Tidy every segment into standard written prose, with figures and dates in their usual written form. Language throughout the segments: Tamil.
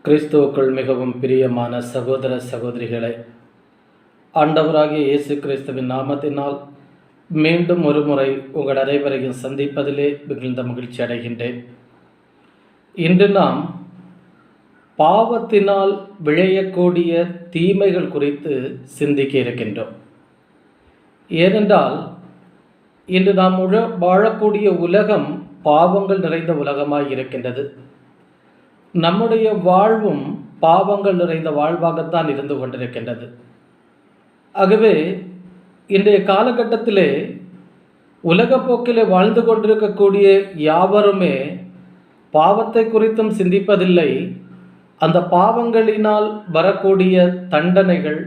கிறிஸ்துவுக்குள் மிகவும் பிரியமான சகோதர சகோதரிகளை, ஆண்டவராகிய இயேசு கிறிஸ்துவின் நாமத்தினால் மீண்டும் ஒரு முறை உங்கள் அனைவரையும் சந்திப்பதிலே மிகுந்த மகிழ்ச்சி அடைகின்றேன். இன்று நாம் பாவத்தினால் விளையக்கூடிய தீமைகள் குறித்து சிந்திக்க இருக்கின்றோம். ஏனென்றால் இன்று நாம் வாழக்கூடிய உலகம் பாவங்கள் நிறைந்த உலகமாய் இருக்கின்றது. நம்முடைய வாழ்வும் பாவங்கள் நிறைந்த வாழ்வாகத்தான் இருந்து கொண்டிருக்கின்றது. ஆகவே இன்றைய காலகட்டத்திலே உலகப்போக்கிலே வாழ்ந்து கொண்டிருக்கக்கூடிய யாவருமே பாவத்தை குறித்தும் சிந்திப்பதில்லை. அந்த பாவங்களினால் வரக்கூடிய தண்டனைகள்,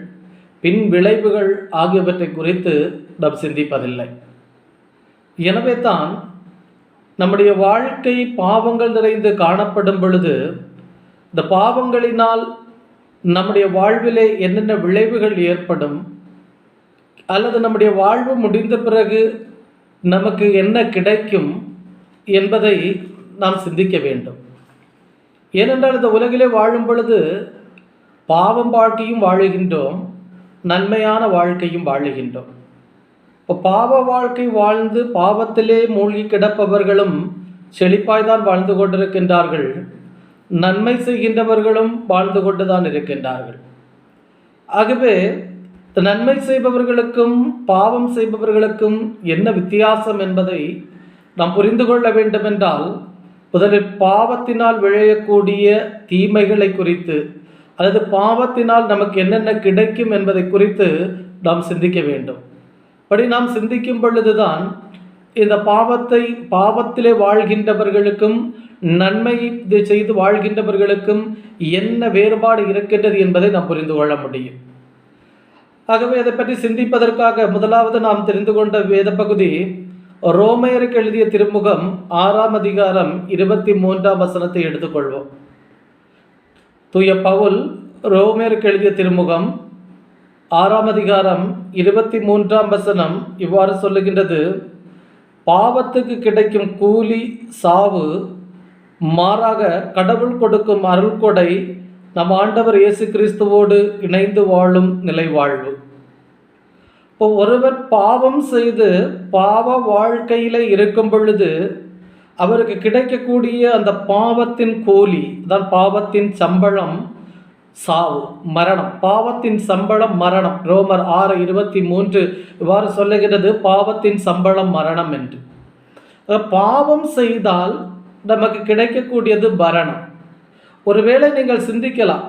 பின் விளைவுகள் ஆகியவற்றை குறித்து நாம் சிந்திப்பதில்லை. எனவே தான் நம்முடைய வாழ்க்கை பாவங்கள் நிறைந்து காணப்படும் பொழுது இந்த பாவங்களினால் நம்முடைய வாழ்விலே என்னென்ன விளைவுகள் ஏற்படும், அல்லது நம்முடைய வாழ்வு முடிந்த பிறகு நமக்கு என்ன கிடைக்கும் என்பதை நாம் சிந்திக்க வேண்டும். ஏனென்றால் இந்த உலகிலே வாழும் பொழுது பாவம் வாழ்க்கையும் வாழுகின்றோம், நன்மையான வாழ்க்கையும் வாழுகின்றோம். இப்போ பாவ வாழ்க்கை வாழ்ந்து பாவத்திலே மூழ்கி கிடப்பவர்களும் செழிப்பாய்தான் வாழ்ந்து கொண்டிருக்கின்றார்கள், நன்மை செய்கின்றவர்களும் வாழ்ந்து கொண்டுதான் இருக்கின்றார்கள். ஆகவே நன்மை செய்பவர்களுக்கும் பாவம் செய்பவர்களுக்கும் என்ன வித்தியாசம் என்பதை நாம் புரிந்து கொள்ள வேண்டுமென்றால், முதலில் பாவத்தினால் விளையக்கூடிய தீமைகளை குறித்து, அல்லது பாவத்தினால் நமக்கு என்னென்ன கிடைக்கும் என்பதை குறித்து நாம் சிந்திக்க வேண்டும். அப்படி நாம் சிந்திக்கும் பொழுதுதான் இந்த பாவத்திலே வாழ்கின்றவர்களுக்கும் நன்மை செய்து வாழ்கின்றவர்களுக்கும் என்ன வேறுபாடு இருக்கின்றது என்பதை நாம் புரிந்து கொள்ள முடியும். ஆகவே அதை பற்றி சிந்திப்பதற்காக முதலாவது நாம் தெரிந்து கொண்ட வேத பகுதி ரோமையருக்கு எழுதிய திருமுகம் 6ஆம் அதிகாரம் 23ஆம் வசனத்தை எடுத்துக்கொள்வோம். தூய பவுல் ரோமையருக்கு எழுதிய திருமுகம் 6ஆம் அதிகாரம் 23ஆம் வசனம் இவ்வாறு சொல்லுகின்றது: பாவத்துக்கு கிடைக்கும் கூலி சாவு, மாறாக கடவுள் கொடுக்கும் அருள் கொடை நம் ஆண்டவர் இயேசு கிறிஸ்துவோடு இணைந்து வாழும் நிலை வாழ்வு. இப்போ ஒருவர் பாவம் செய்து பாவ வாழ்க்கையில் இருக்கும் பொழுது அவருக்கு கிடைக்கக்கூடிய அந்த பாவத்தின் கூலி தான் பாவத்தின் சம்பளம் சாவு, மரணம். பாவத்தின் சம்பளம் மரணம். ரோமர் 6:23 இவ்வாறு சொல்லுகிறது, பாவத்தின் சம்பளம் மரணம் என்று. பாவம் செய்தால் நமக்கு கிடைக்கக்கூடியது மரணம். ஒருவேளை நீங்கள் சிந்திக்கலாம்,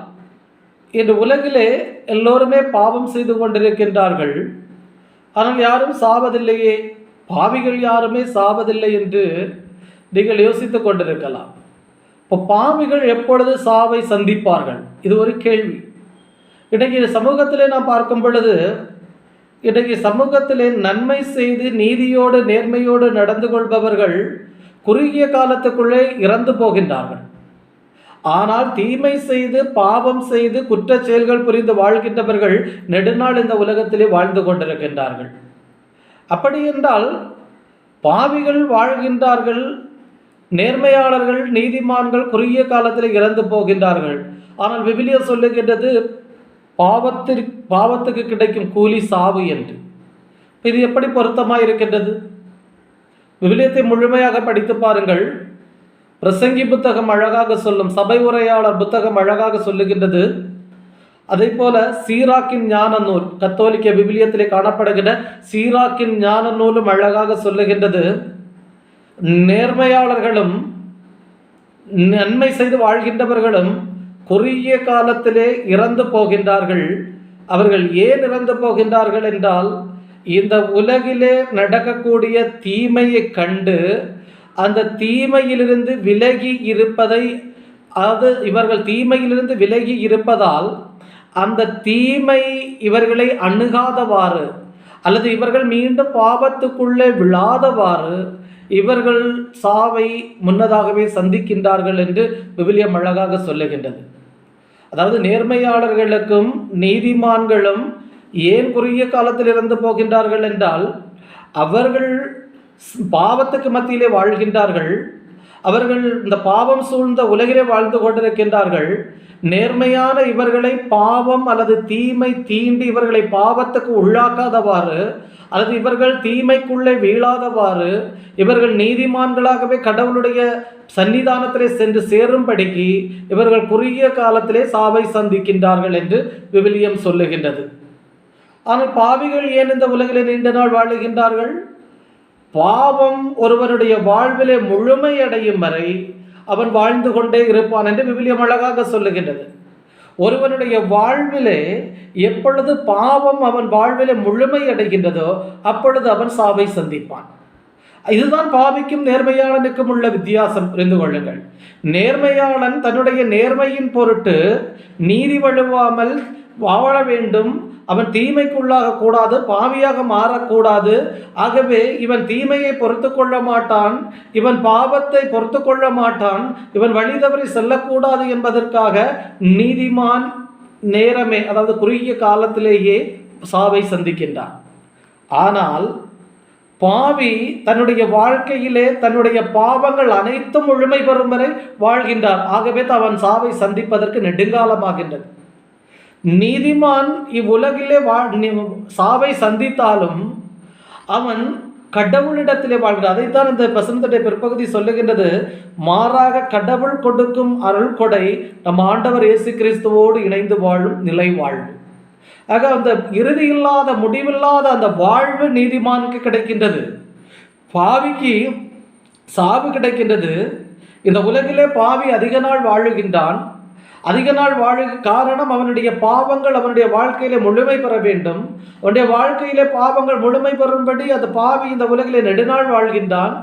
இன்று உலகிலே எல்லோருமே பாவம் செய்து கொண்டிருக்கின்றார்கள், ஆனால் யாரும் சாவதில்லையே, பாவிகள் யாருமே சாவதில்லை என்று நீங்கள் யோசித்து கொண்டிருக்கலாம். இப்போ பாவிகள் எப்பொழுது சாவை சந்திப்பார்கள்? இது ஒரு கேள்வி. இன்றைக்கு சமூகத்திலே நாம் பார்க்கும் பொழுது, இன்றைக்கு சமூகத்திலே நன்மை செய்து நீதியோடு நேர்மையோடு நடந்து கொள்பவர்கள் குறுகிய காலத்துக்குள்ளே இறந்து போகின்றார்கள். ஆனால் தீமை செய்து பாவம் செய்து குற்ற செயல்கள் புரிந்து வாழ்கின்றவர்கள் நெடுநாள் இந்த உலகத்திலே வாழ்ந்து கொண்டிருக்கின்றார்கள். அப்படி என்றால் பாவிகள் வாழ்கின்றார்கள், நேர்மையாளர்கள் நீதிமான்கள் குறுகிய காலத்தில் இறந்து போகின்றார்கள். ஆனால் விவிலியம் சொல்லுகின்றது பாவத்துக்கு கிடைக்கும் கூலி சாவு என்று. இது எப்படி பொருத்தமாக இருக்கின்றது? விவிலியத்தை முழுமையாக படித்து பாருங்கள். பிரசங்கி புத்தகம் அழகாக சொல்லும், சபை உரையாளர் புத்தகம் அழகாக சொல்லுகின்றது. அதே போல சீராக்கின் ஞான நூல், கத்தோலிக்க விவிலியத்திலே காணப்படுகின்ற சீராக்கின் ஞான நூலும் அழகாக சொல்லுகின்றது, நேர்மையாளர்களும் நன்மை செய்து வாழ்கின்றவர்களும் குறுகிய காலத்திலே இறந்து போகின்றார்கள். அவர்கள் ஏன் இறந்து போகின்றார்கள் என்றால், இந்த உலகிலே நடக்கக்கூடிய தீமையை கண்டு அந்த தீமையிலிருந்து விலகி இருப்பதை, இவர்கள் தீமையிலிருந்து விலகி இருப்பதால் அந்த தீமை இவர்களை அணுகாதவாறு, அல்லது இவர்கள் மீண்டும் பாவத்துக்குள்ளே விழாதவாறு இவர்கள் சாவை முன்னதாகவே சந்திக்கின்றார்கள் என்று விவிலியம் அழகாக சொல்லுகின்றது. அதாவது நேர்மையாளர்களுக்கும் நீதிமான்களும் ஏன் குறுகிய காலத்தில் இறந்து போகின்றார்கள் என்றால், அவர்கள் பாவத்துக்கு மத்தியிலே வாழ்கின்றார்கள். அவர்கள் இந்த பாவம் சூழ்ந்த உலகிலே வாழ்ந்து கொண்டிருக்கின்றார்கள். நேர்மையான இவர்களை பாவம் அல்லது தீமை தீண்டி இவர்களை பாவத்துக்கு உள்ளாக்காதவாறு அல்லது இவர்கள் தீமைக்குள்ளே வீழாதவாறு இவர்கள் நீதிமான்களாகவே கடவுளுடைய சன்னிதானத்திலே சென்று சேரும்படிக்கு இவர்கள் குறுகிய காலத்திலே சாவை சந்திக்கின்றார்கள் என்று விவிலியம் சொல்லுகின்றது. ஆனால் பாவிகள் ஏன் இந்த உலகிலே நீண்ட நாள் வாழுகின்றார்கள்? பாவம் ஒருவனுடைய வாழ்விலே முழுமையடையும் வரை அவன் வாழ்ந்து கொண்டே இருப்பான் என்று விவிலியம் அழகாக சொல்லுகின்றது. ஒருவனுடைய வாழ்விலே எப்பொழுது பாவம் அவன் வாழ்விலே முழுமை அடைகின்றதோ அப்பொழுது அவன் சாவை சந்திப்பான். இதுதான் பாவிக்கும் நேர்மையாளனுக்கும் உள்ள வித்தியாசம், புரிந்து கொள்ளுங்கள். நேர்மையாளன் தன்னுடைய நேர்மையின் பொருட்டு நீதி வழுவாமல் வாழ வேண்டும். அவன் தீமைக்குள்ளாக கூடாது, பாவியாக மாறக்கூடாது. ஆகவே இவன் தீமையை பொறுத்து கொள்ள மாட்டான், இவன் பாவத்தை பொறுத்து கொள்ள மாட்டான், இவன் வழி தவறி செல்லக்கூடாது என்பதற்காக நீதிமான் நேரமே, அதாவது குறுகிய காலத்திலேயே சாவை சந்திக்கின்றான். ஆனால் பாவி தன்னுடைய வாழ்க்கையிலே தன்னுடைய பாவங்கள் அனைத்தும் முழுமை பெறும் வரை வாழ்கின்றான். ஆகவே அவன் சாவை சந்திப்பதற்கு நெடுங்காலமாகின்றது. நீதிமான் இவ்வுலகிலே சாவை சந்தித்தாலும் அவன் கடவுளிடத்திலே வாழ்கிறான். அதைத்தான் இந்த வசனத்துடைய பிற்பகுதி சொல்லுகின்றது. மாறாக கடவுள் கொடுக்கும் அருள் கொடை நம் ஆண்டவர் இயேசு கிறிஸ்துவோடு இணைந்து வாழும் நிலை வாழ்வு. ஆக அந்த இறுதி இல்லாத முடிவில்லாத அந்த வாழ்வு நீதிமானுக்கு கிடைக்கின்றது, பாவிக்கு சாவு கிடைக்கின்றது. இந்த உலகிலே பாவி அதிக நாள் வாழுகின்றான். அதிக நாள் வாழுக காரணம் அவனுடைய பாவங்கள் அவனுடைய வாழ்க்கையிலே முழுமை பெற வேண்டும். அவனுடைய வாழ்க்கையிலே பாவங்கள் முழுமை பெறும்படி அந்த பாவி இந்த உலகிலே நெடுநாள் வாழ்கின்றான்.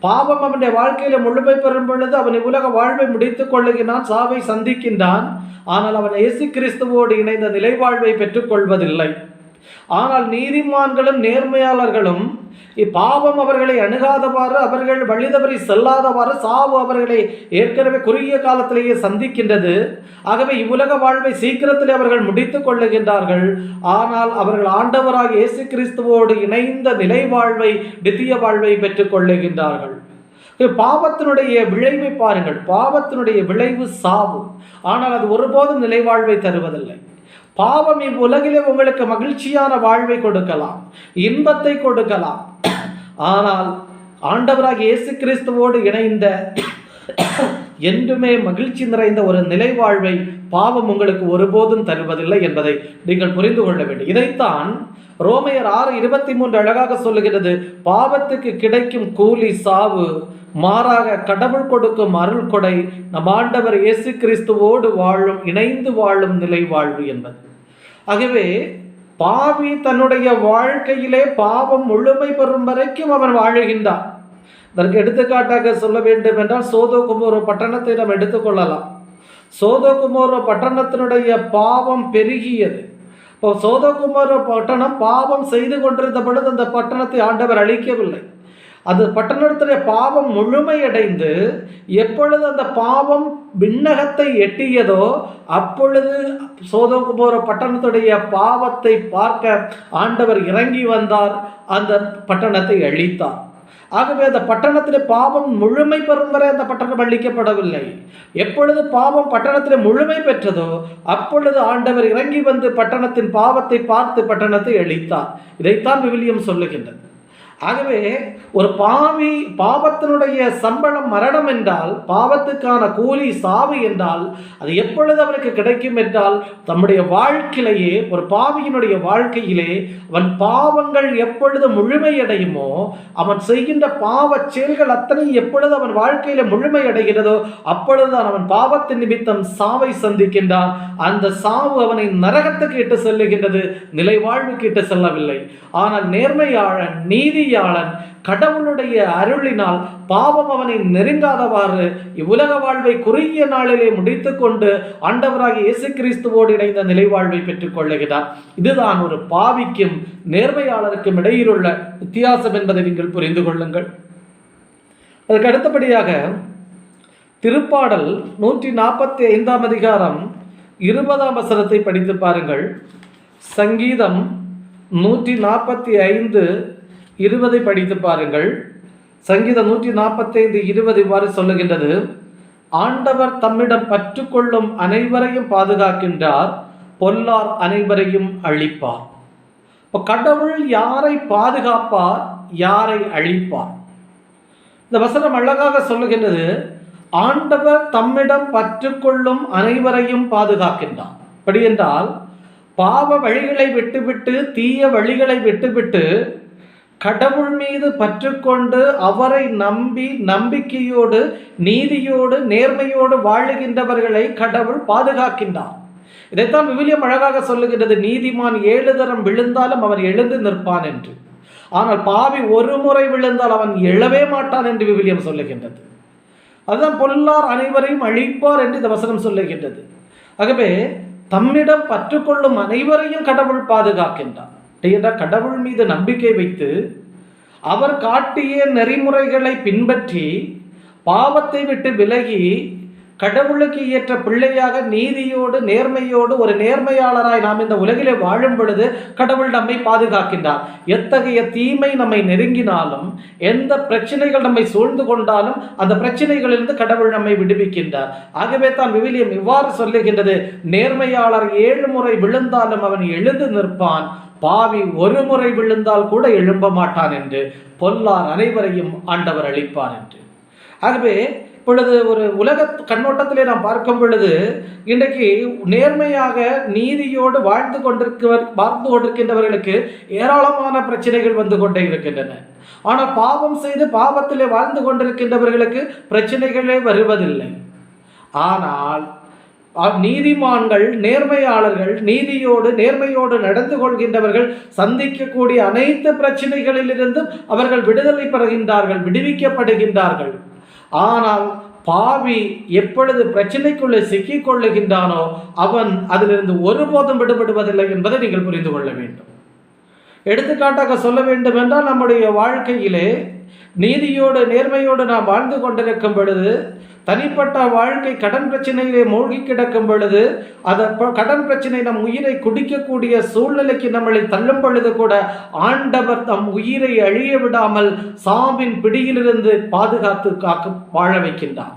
பாவம் அவனுடைய வாழ்க்கையிலே முழுமை பெறும் பொழுது அவன் உலக வாழ்வை முடித்துக் கொள்ளுகின்றான், சாவை சந்திக்கின்றான். ஆனால் அவன் இயேசு கிறிஸ்துவோடு இணைந்த நிலை வாழ்வை பெற்றுக்கொள்வதில்லை. ஆனால் நீதிமான்களும் நேர்மையாளர்களும் இப்பாவம் அவர்களை அணுகாதவாறு, அவர்கள் வழிதவறி செல்லாதவாறு சாவு அவர்களை ஏற்கனவே குறுகிய காலத்திலேயே சந்திக்கின்றது. ஆகவே இவ்வுலக வாழ்வை சீக்கிரத்திலே அவர்கள் முடித்துக் கொள்ளுகின்றார்கள். ஆனால் அவர்கள் ஆண்டவராக இயேசு கிறிஸ்துவோடு இணைந்த நிலை வாழ்வை, நித்திய வாழ்வை பெற்றுக் கொள்ளுகின்றார்கள். பாவத்தினுடைய விளைவை பாருங்கள். பாவத்தினுடைய விளைவு சாவு. ஆனால் அது ஒருபோதும் நிலை வாழ்வை தருவதில்லை. பாவம் இவ்வுலகிலே உங்களுக்கு மகிழ்ச்சியான வாழ்வை கொடுக்கலாம், இன்பத்தை கொடுக்கலாம். ஆனால் ஆண்டவராக இயேசு கிறிஸ்துவோடு இணைந்த என்றுமே மகிழ்ச்சி நிறைந்த ஒரு நிலை வாழ்வை பாவம் உங்களுக்கு ஒருபோதும் தருவதில்லை என்பதை நீங்கள் புரிந்து கொள்ள வேண்டும். இதைத்தான் ரோமையர் 6:23 அழகாக சொல்லுகிறது. பாவத்துக்கு கிடைக்கும் கூலி சாவு, மாறாக கடவுள் கொடுக்கும் அருள் கொடை நம் ஆண்டவர் இயேசு கிறிஸ்துவோடு வாழும் இணைந்து வாழும் நிலை வாழ்வு என்பது. ஆகவே பாவி தன்னுடைய வாழ்க்கையிலே பாவம் முழுமை பெறும் வரைக்கும் அவன் வாழுகின்றான். அதற்கு எடுத்துக்காட்டாக சொல்ல வேண்டும் என்றால் சோதோகுமோர பட்டணத்தை நாம் எடுத்துக்கொள்ளலாம். சோதோகுமோர பட்டணத்தினுடைய பாவம் பெருகியது. இப்போ சோதோகுமோர பட்டணம் பாவம் செய்து கொண்டிருந்த பொழுது அந்த பட்டணத்தை ஆண்டவர் அழிக்கவில்லை. அந்த பட்டணத்துடைய பாவம் முழுமையடைந்து எப்பொழுது அந்த பாவம் விண்ணகத்தை எட்டியதோ அப்பொழுது சோதோகுமோர பட்டணத்துடைய பாவத்தை பார்க்க ஆண்டவர் இறங்கி வந்தார், அந்த பட்டணத்தை அழித்தார். ஆகவே அந்த பட்டணத்திலே பாவம் முழுமை பெறும் வரை அந்த பட்டணம் அழிக்கப்படவில்லை. எப்பொழுது பாவம் பட்டணத்திலே முழுமை பெற்றதோ அப்பொழுது ஆண்டவர் இறங்கி வந்து பட்டணத்தின் பாவத்தை பார்த்து பட்டணத்தை அழித்தார். இதைத்தான் விவிலியம் சொல்லுகின்றது. ஆகவே ஒரு பாவி, பாவத்தினுடைய சம்பளம் மரணம் என்றால், பாவத்துக்கான கூலி சாவு என்றால் அது எப்பொழுது அவனுக்கு கிடைக்கும் என்றால் தம்முடைய வாழ்க்கையிலேயே, ஒரு பாவியினுடைய வாழ்க்கையிலே அவன் பாவங்கள் எப்பொழுது முழுமையடையுமோ, அவன் செய்கின்ற பாவ செயல்கள் அத்தனை எப்பொழுது அவன் வாழ்க்கையில முழுமையடைகிறதோ அப்பொழுதுதான் அவன் பாவத்தின் நிமித்தம் சாவை சந்திக்கின்றான். அந்த சாவு அவனை நரகத்துக்கு இட்டு செல்லுகின்றது, நிலை வாழ்வுக்கு இட்டு செல்லவில்லை. ஆனால் நேர்மையாளன், நீதியாளன், கடவுளுடைய அருளினால் பாவம் அவனை நெருங்காதவாறு இவ்வுலக வாழ்வை குறுகிய நாளிலே முடித்துக் கொண்டு ஆண்டவராக இயேசு கிறிஸ்துவோடு இணைந்த நிலை வாழ்வை பெற்றுக் கொள்ளுகிறார். இதுதான் ஒரு பாவிக்கும் நேர்மையாளருக்கும் இடையிலுள்ள வித்தியாசம் என்பதை நீங்கள் புரிந்து கொள்ளுங்கள். அதற்கு அடுத்தபடியாக திருப்பாடல் 145 அதிகாரம் 20 வசனத்தை படித்து பாருங்கள். சங்கீதம் 145:20 படித்து பாருங்கள். சங்கீதம் 145:20 இவ்வாறு சொல்லுகின்றது, ஆண்டவர் தம்மிடம் பற்றுக்கொள்ளும் அனைவரையும் பாதுகாக்கின்றார், பொல்லார் அனைவரையும் அழிப்பார். இப்போ கடவுள் யாரை பாதுகாப்பார், யாரை அழிப்பார்? இந்த வசனம் அழகாக சொல்லுகின்றது, ஆண்டவர் தம்மிடம் பற்றுக்கொள்ளும் அனைவரையும் பாதுகாக்கின்றார். அப்படி என்றால் பாவ வழிகளை விட்டுவிட்டு, தீய வழிகளை விட்டுவிட்டு கடவுள் மீது பற்றுக்கொண்டு அவரை நம்பி நம்பிக்கையோடு நீதியோடு நேர்மையோடு வாழுகின்றவர்களை கடவுள் பாதுகாக்கின்றார். இதைத்தான் விவிலியம் அழகாக சொல்லுகின்றது, நீதிமான் 7 தரம் விழுந்தாலும் அவன் எழுந்து நிற்பான் என்று. ஆனால் பாவி ஒரு முறை விழுந்தால் அவன் எழவே மாட்டான் என்று விவிலியம் சொல்லுகின்றது. அதுதான் பொல்லார் அனைவரையும் அழிப்பார் என்று இந்த வசனம் சொல்லுகின்றது. ஆகவே தம்மிடம் பற்றுக்கொள்ளும் அனைவரையும் கடவுள் பாதுகாக்கின்றார். கடவுள் மீது நம்பிக்கை வைத்து அவர் காட்டிய நெறிமுறைகளை பின்பற்றி பாவத்தை விட்டு விலகி கடவுளுக்கு ஏற்ற பிள்ளையாக நீதியோடு நேர்மையோடு ஒரு நேர்மையாளராய் நாம் இந்த உலகிலே வாழும் பொழுது கடவுள் நம்மை பாதுகாக்கின்றார். எத்தகைய தீமை நம்மை நெருங்கினாலும், எந்த பிரச்சனைகள் நம்மை சூழ்ந்து கொண்டாலும் அந்த பிரச்சனைகளிலிருந்து கடவுள் நம்மை விடுவிக்கின்றார். ஆகவே தான் விவிலியம் இவ்வாறு சொல்லுகின்றது, நேர்மையாளர் 7 முறை விழுந்தாலும் அவன் எழுந்து நிற்பான், பாவி ஒரு முறை விழுந்தால் கூட எழும்ப மாட்டான் என்று, பொல்லார் அனைவரையும் ஆண்டவர் அழிப்பார் என்று. ஆகவே இப்பொழுது ஒரு உலக கண்ணோட்டத்திலே நாம் பார்க்கும் பொழுது இன்றைக்கு நேர்மையாக நீதியோடு வாழ்ந்து கொண்டிருக்கின்றவர்களுக்கு ஏராளமான பிரச்சனைகள் வந்து கொண்டே இருக்கின்றன. ஆனால் பாவம் செய்து பாவத்திலே வாழ்ந்து கொண்டிருக்கின்றவர்களுக்கு பிரச்சனைகளே வருவதில்லை. ஆனால் நீதிமான்கள், நேர்மையாளர்கள், நீதியோடு நேர்மையோடு நடந்து கொள்கின்றவர்கள் சந்திக்கக்கூடிய அனைத்து பிரச்சனைகளிலிருந்தும் அவர்கள் விடுதலை பெறுகின்றார்கள், விடுவிக்கப்படுகின்றார்கள். ஆனால் பாவி எப்பொழுது பிரச்சனைக்குள்ளே சிக்கிக் கொள்ளுகின்றானோ அவன் அதிலிருந்து ஒருபோதும் விடுபடுவதில்லை என்பதை நீங்கள் புரிந்து கொள்ள வேண்டும். எடுத்துக்காட்டாக சொல்ல வேண்டும் என்றால், நம்முடைய வாழ்க்கையிலே நீதியோடு நேர்மையோடு நாம் வாழ்ந்து கொண்டிருக்கும் பொழுது, தனிப்பட்ட வாழ்க்கை கடன் பிரச்சனையிலே மூழ்கி கிடக்கும் பொழுது, அந்த கடன் பிரச்சனை நம் உயிரை குடிக்கக்கூடிய சூழ்நிலைக்கு நம்மளை தள்ளும் பொழுது கூட ஆண்டவர் தம் உயிரை அழிய விடாமல் சாவின் பிடியிலிருந்து பாதுகாத்து காக்க வாழ வைக்கின்றார்.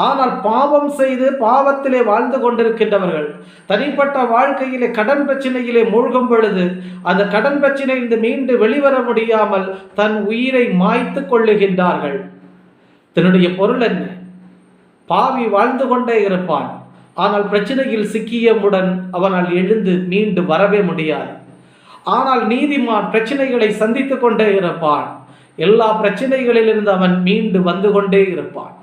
ஆனால் பாவம் செய்து பாவத்திலே வாழ்ந்து கொண்டிருக்கின்றவர்கள் தனிப்பட்ட வாழ்க்கையிலே கடன் பிரச்சனையிலே மூழ்கும் பொழுது அந்த கடன் பிரச்சனையிலிருந்து மீண்டு வெளிவர முடியாமல் தன் உயிரை மாய்த்து கொள்ளுகின்றார்கள். தன்னுடைய பொருள் என்ன? பாவி வாழ்ந்து கொண்டே இருப்பான், ஆனால் பிரச்சனையில் சிக்கியவுடன் அவனால் எழுந்து மீண்டு வரவே முடியாது. ஆனால் நீதிமான் பிரச்சனைகளை சந்தித்து கொண்டே இருப்பான், எல்லா பிரச்சனைகளிலிருந்து அவன் மீண்டு வந்து கொண்டே இருப்பான்.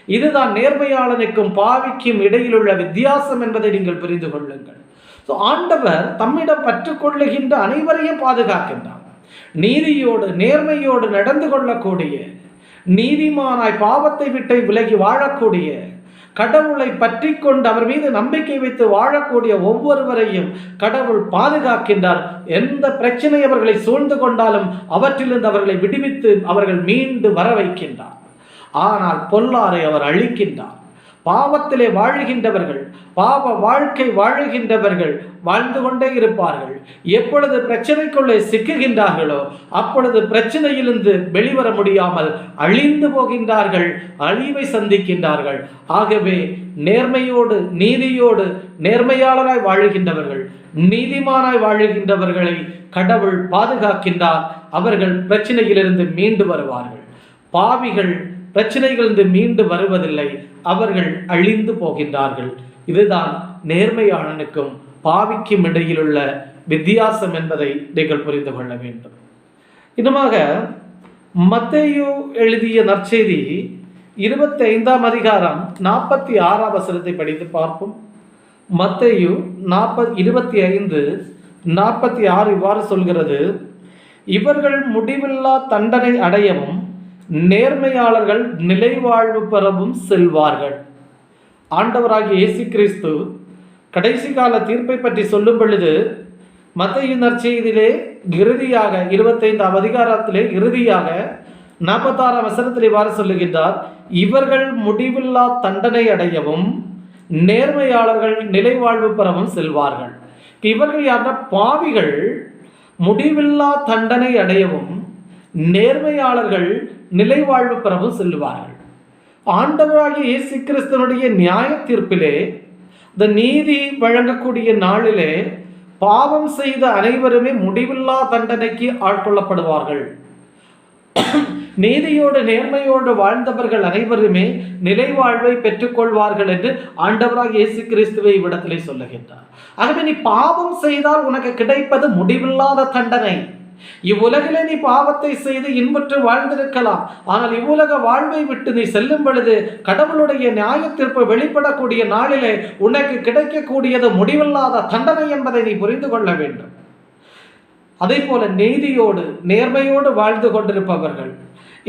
இதுதான் நேர்மையாளனுக்கும் பாவிக்கும் இடையில் உள்ள வித்தியாசம் என்பதை நீங்கள் புரிந்து கொள்ளுங்கள். ஆண்டவர் தம்மிடம் பற்றுக்கொள்ளுகின்ற அனைவரையும் பாதுகாக்கின்றார். நீதியோடு நேர்மையோடு நடந்து கொள்ளக்கூடிய, நீதிமானாய் பாவத்தை விட்டு விலகி வாழக்கூடிய, கடவுளை பற்றி கொண்டு அவர் மீது நம்பிக்கை வைத்து வாழக்கூடிய ஒவ்வொருவரையும் கடவுள் பாதுகாக்கின்றார். எந்த பிரச்சனை அவர்களை சூழ்ந்து கொண்டாலும் அவற்றிலிருந்து அவர்களை விடுவித்து அவர்கள் மீண்டு வர வைக்கின்றார். ஆனால் பொல்லாரை அவர் அழிக்கின்றார். பாவத்திலே வாழுகின்றவர்கள், பாவ வாழ்க்கை வாழுகின்றவர்கள் வாழ்ந்து கொண்டே இருப்பார்கள். எப்பொழுது பிரச்சனைக்குள்ளே சிக்குகின்றார்களோ அப்பொழுது பிரச்சனையிலிருந்து வெளிவர முடியாமல் அழிந்து போகின்றார்கள், அழிவை சந்திக்கின்றார்கள். ஆகவே நேர்மையோடு நீதியோடு நேர்மையாளராய் வாழுகின்றவர்கள், நீதிமானாய் வாழுகின்றவர்களை கடவுள் பாதுகாக்கின்றார். அவர்கள் பிரச்சனையிலிருந்து மீண்டு வருவார்கள். பாவிகள் பிரச்சனைகளிலிருந்து மீண்டு வருவதில்லை, அவர்கள் அழிந்து போகின்றார்கள். இதுதான் நேர்மையாளனுக்கும் பாவிக்கும் இடையிலுள்ள வித்தியாசம் என்பதை நீங்கள் புரிந்து கொள்ள வேண்டும். இன்னுமாக மத்தேயு எழுதிய நற்செய்தி 25ஆம் அதிகாரம் 46ஆம் வசனத்தை படித்து பார்ப்போம். மத்தேயு 25:46 இவ்வாறு சொல்கிறது, இவர்கள் முடிவில்லா தண்டனை அடையவும் நேர்மையாளர்கள் நிலைவாழ்வு பெறவும் செல்வார்கள். ஆண்டவராகிய இயேசு கிறிஸ்து கடைசி கால தீர்ப்பை பற்றி சொல்லும் பொழுது மத்தேயு நற்செய்தியிலே இறுதியாக 25ஆம் அதிகாரத்திலே இறுதியாக 46ஆம் வசனத்தில் இவ்வாறு சொல்லுகின்றார், இவர்கள் முடிவில்லா தண்டனை அடையவும் நேர்மையாளர்கள் நிலைவாழ்வு பெறவும் செல்வார்கள். இவர்கள் யாருன்னா பாவிகள் முடிவில்லா தண்டனை அடையவும் நேர்மையாளர்கள் நிலைவாழ்வு பெறவும் செல்லுவார்கள். ஆண்டவராகிய இயேசு கிறிஸ்துவனுடைய நியாய தீர்ப்பிலே, இந்த நீதி வழங்கக்கூடிய நாளிலே பாவம் செய்த அனைவருமே முடிவில்லா தண்டனைக்கு ஆட்கொள்ளப்படுவார்கள். நீதியோடு நேர்மையோடு வாழ்ந்தவர்கள் அனைவருமே நிலைவாழ்வை பெற்றுக்கொள்வார்கள் என்று ஆண்டவராக இயேசு கிறிஸ்துவை இவ்விடத்திலே சொல்லுகின்றார். ஆகவே நீ பாவம் செய்தால் உனக்கு கிடைப்பது முடிவில்லாத தண்டனை. இவ்வுலகிலே நீ பாவத்தை செய்து இன்பற்று வாழ்ந்திருக்கலாம். ஆனால் இவ்வுலக வாழ்வை விட்டு நீ செல்லும் பொழுது கடவுளுடைய நியாய தீர்ப்பு வெளிப்படக்கூடிய நாளிலே உனக்கு கிடைக்கக்கூடியது முடிவில்லாத தண்டனை என்பதை நீ புரிந்து கொள்ள வேண்டும். அதே போல நீதியோடு நேர்மையோடு வாழ்ந்து கொண்டிருப்பவர்கள்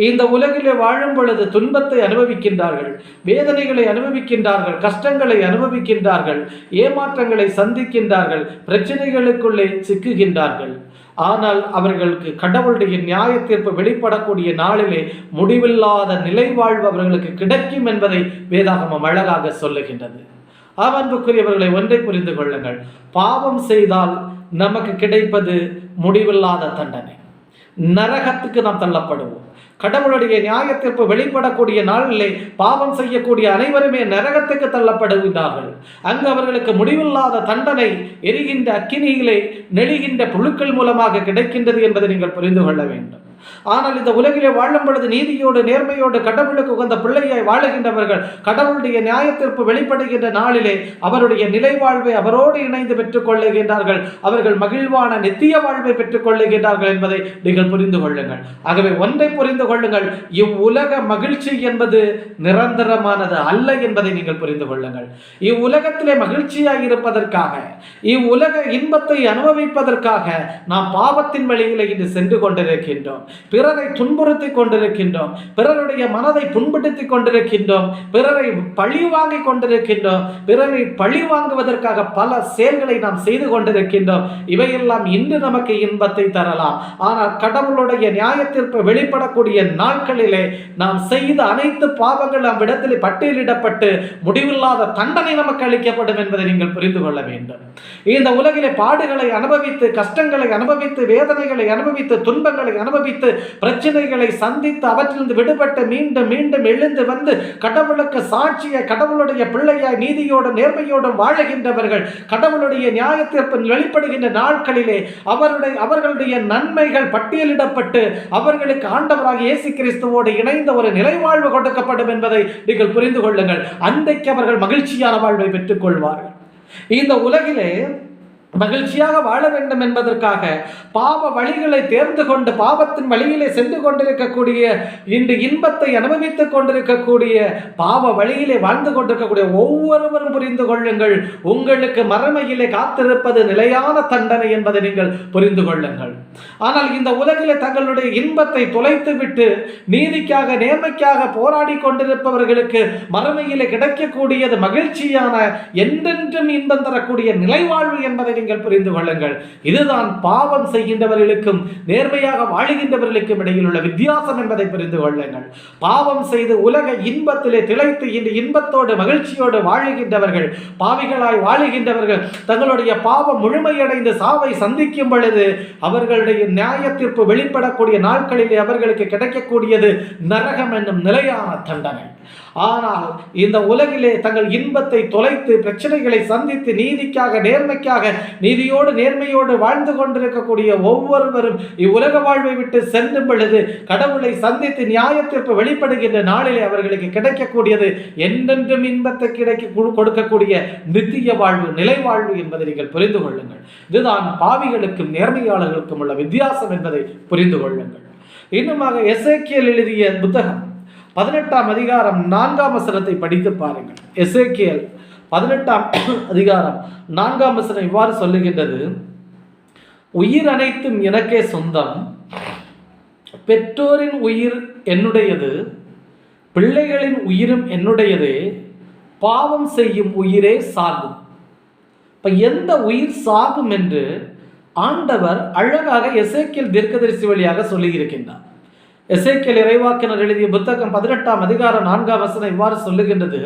இந்த உலகிலே வாழும் பொழுது துன்பத்தை அனுபவிக்கின்றார்கள், வேதனைகளை அனுபவிக்கின்றார்கள், கஷ்டங்களை அனுபவிக்கின்றார்கள், ஏமாற்றங்களை சந்திக்கின்றார்கள், பிரச்சனைகளுக்குள்ளே சிக்குகின்றார்கள். ஆனால் அவர்களுக்கு கடவுளுடைய நியாய தீர்ப்பு வெளிப்படக்கூடிய நாளிலே முடிவில்லாத நிலைவாழ்வு அவர்களுக்கு கிடைக்கும் என்பதை வேதாகமம் அழகாக சொல்லுகின்றது. அன்புக்குரியவர்களை ஒன்றை புரிந்து கொள்ளுங்கள். பாவம் செய்தால் நமக்கு கிடைப்பது முடிவில்லாத தண்டனை. நரகத்துக்கு நாம் தள்ளப்படுவோம். கடவுளுடைய நியாய தீர்ப்பு வெளிப்படக்கூடிய நாளிலே பாவம் செய்யக்கூடிய அனைவருமே நரகத்துக்கு தள்ளப்படுகின்றார்கள். அங்கு அவர்களுக்கு முடிவில்லாத தண்டனை எரிகின்ற அக்கினியிலே நெளிகின்ற புழுக்கள் மூலமாக கிடைக்கின்றது என்பதை நீங்கள் புரிந்து கொள்ள வேண்டும். ஆனால் இந்த உலகிலே வாழும் பொழுது நீதியோடு நேர்மையோடு கடவுளுக்கு உகந்த பிள்ளையாய் வாழுகின்றவர்கள் கடவுளுடைய நியாய தீர்ப்பு வெளிப்படுகின்ற நாளிலே அவருடைய நிலை வாழ்வை அவரோடு இணைந்து பெற்றுக் கொள்ளுகின்றார்கள். அவர்கள் மகிழ்வான நித்திய வாழ்வை பெற்றுக் கொள்ளுகின்றார்கள் என்பதை நீங்கள் புரிந்து கொள்ளுங்கள். ஆகவே ஒன்றை புரிந்து கொள்ளுங்கள், இவ்வுலக மகிழ்ச்சி என்பது நிரந்தரமானது அல்ல என்பதை நீங்கள் புரிந்து கொள்ளுங்கள். இவ்வுலகத்திலே மகிழ்ச்சியாய் இருப்பதற்காக, இவ்வுலக இன்பத்தை அனுபவிப்பதற்காக நாம் பாவத்தின் வழியிலே இன்று சென்று கொண்டிருக்கின்றோம். பிறரை துன்புறுத்தி கொண்டிருக்கின்றோம், பிறருடைய மனதை புண்படுத்தி கொண்டிருக்கின்றோம், பிறரை பழி வாங்கி கொண்டிருக்கின்றோம், பிறரை பழி வாங்குவதற்காக பல செயல்களை நாம் செய்து கொண்டிருக்கின்றோம். இவையெல்லாம் இன்று நமக்கு இன்பத்தை தரலாம். ஆனால் கடவுளுடைய நியாய தீர்ப்பு வெளிப்படக்கூடிய நாட்களிலே நாம் செய்த அனைத்து பாவங்கள் நம் இடத்திலே பட்டியலிடப்பட்டு முடிவில்லாத தண்டனை நமக்கு அளிக்கப்படும் என்பதை நீங்கள் புரிந்து கொள்ள வேண்டும். இந்த உலகிலே பாடுகளை அனுபவித்து, கஷ்டங்களை அனுபவித்து, வேதனைகளை அனுபவித்து, துன்பங்களை அனுபவித்து, பிரச்சனைகளை சந்தித்து அவற்றிலிருந்து விடுபட்டு மீண்டும் மீண்டும் எழுந்து வந்து கடவுளுக்கு சாட்சிய கடவுளுடைய பிள்ளையாய் நீதியோடு நேர்மையோடு வாழுகின்றவர்கள் கடவுளுடைய நியாய தீர்ப்பு வெளிப்படுகின்ற நாட்களிலே அவர்களுடைய நன்மைகள் பட்டியலிடப்பட்டு அவர்களுக்கு ஆண்டவராக இயேசு கிறிஸ்துவோடு இணைந்த ஒரு நிலைவாழ்வு கொடுக்கப்படும் என்பதை நீங்கள் புரிந்து கொள்ளுங்கள். அன்றைக்கு அவர்கள் மகிழ்ச்சியான வாழ்வை பெற்றுக் கொள்வார்கள். இந்த உலகிலே மகிழ்ச்சியாக வாழ வேண்டும் என்பதற்காக பாவ வழிகளை தேர்ந்து கொண்டு பாவத்தின் வழியிலே சென்று கொண்டிருக்கக்கூடிய, இன்று இன்பத்தை அனுபவித்துக் கொண்டிருக்கக்கூடிய, பாவ வழியிலே வாழ்ந்து கொண்டிருக்கக்கூடிய ஒவ்வொருவரும் புரிந்து கொள்ளுங்கள், உங்களுக்கு மறுமையிலே காத்திருப்பது நிலையான தண்டனை என்பதை நீங்கள் புரிந்து கொள்ளுங்கள். ஆனால் இந்த உலகிலே தங்களுடைய இன்பத்தை தொலைத்துவிட்டு நீதிக்காக நேர்மைக்காக போராடி கொண்டிருப்பவர்களுக்கு மறுமையிலே கிடைக்கக்கூடியது மகிழ்ச்சியான என்றென்றும் இன்பம் தரக்கூடிய நிலைவாழ்வு என்பதை நீங்கள் புரிந்து கொள்ளுங்கள். இதுதான் பாவம் செய்கின்றவர்களுக்கும் நேர்மையாக வாழுகின்றவர்களுக்கும் இடையில் உள்ள வித்தியாசம் என்பதை புரிந்து கொள்ளுங்கள். பாவம் செய்து உலக இன்பத்திலே திளைத்து இந்த இன்பத்தோடு மகிழ்ச்சியோடு வாழுகின்றவர்கள், பாவிகளாய் வாழுகின்றவர்கள் தங்களுடைய பாவம் முழுமையடைந்து சாவை சந்திக்கும் பொழுது அவர்களுடைய நியாய தீர்ப்பு வெளிப்படக்கூடிய நாட்களிலே அவர்களுக்கு கிடைக்கக்கூடியது நரகம் என்னும் நிலையான தண்டனை. ஆனால் இந்த உலகிலே தங்கள் இன்பத்தை தொலைத்து பிரச்சனைகளை சந்தித்து நீதிக்காக நேர்மைக்காக நீதியோடு நேர்மையோடு வாழ்ந்து கொண்டிருக்கக்கூடிய ஒவ்வொருவரும் இவ்வுலக வாழ்வை விட்டு செல்லும் பொழுது கடவுளை சந்தித்து நியாய தீர்ப்பு வெளிப்படுகின்ற நாளிலே அவர்களுக்கு கிடைக்கக்கூடியது என்றென்றும் இன்பத்தை கொடுக்கக்கூடிய நித்திய வாழ்வு, நிலைவாழ்வு என்பதை நீங்கள் புரிந்து கொள்ளுங்கள். இதுதான் பாவிகளுக்கும் நேர்மையாளர்களுக்கும் உள்ள வித்தியாசம் என்பதை புரிந்து கொள்ளுங்கள். இன்னுமாக எசேக்கியேல் எழுதிய புத்தகம் 18ஆம் அதிகாரம் 4ஆம் வசனத்தை படித்து பாருங்கள். எசேக்கியேல் 18ஆம் அதிகாரம் 4ஆம் வசனம் இவ்வாறு சொல்லுகின்றது: உயிர் அனைத்தும் எனக்கே சொந்தம், பெற்றோரின் உயிர் என்னுடையது, பிள்ளைகளின் உயிரும் என்னுடையது, பாவம் செய்யும் உயிரே சாகும். இப்ப எந்த உயிர் சாகும் என்று ஆண்டவர் அழகாக எசேக்கியேல் தீர்க்கதரிசி வழியாக சொல்லியிருக்கின்றார். எசேக்கியேல் இறைவாக்கினர் எழுதிய புத்தகம் 18ஆம் அதிகாரம் 4ஆம் வசனம் இவ்வாறு சொல்லுகின்றது: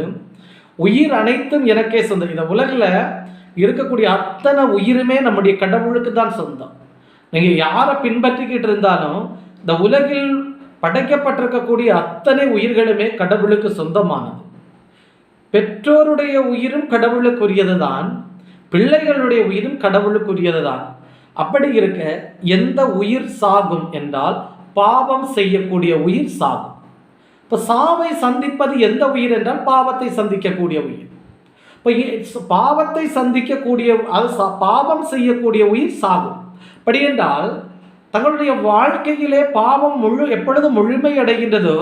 உயிர் அனைத்தும் எனக்கே சொந்தம். இந்த உலகில் இருக்கக்கூடிய அத்தனை உயிருமே நம்முடைய கடவுளுக்கு தான் சொந்தம். நீங்கள் யாரை பின்பற்றிக்கிட்டு இருந்தாலும் இந்த உலகில் படைக்கப்பட்டிருக்கக்கூடிய அத்தனை உயிர்களுமே கடவுளுக்கு சொந்தமானது. பெற்றோருடைய உயிரும் கடவுளுக்குரியது தான், பிள்ளைகளுடைய உயிரும் கடவுளுக்குரியது தான். அப்படி இருக்க எந்த உயிர் சாகும் என்றால் பாவம் செய்யக்கூடிய உயிர் சாகும். இப்போ சாவை சந்திப்பது எந்த உயிர் என்றால் பாவத்தை சந்திக்கக்கூடிய உயிர். இப்போ பாவத்தை சந்திக்கக்கூடிய பாவம் செய்யக்கூடிய உயிர் சாகும். அப்படி என்றால் தங்களுடைய வாழ்க்கையிலே பாவம் எப்பொழுது முழுமை அடைகின்றதோ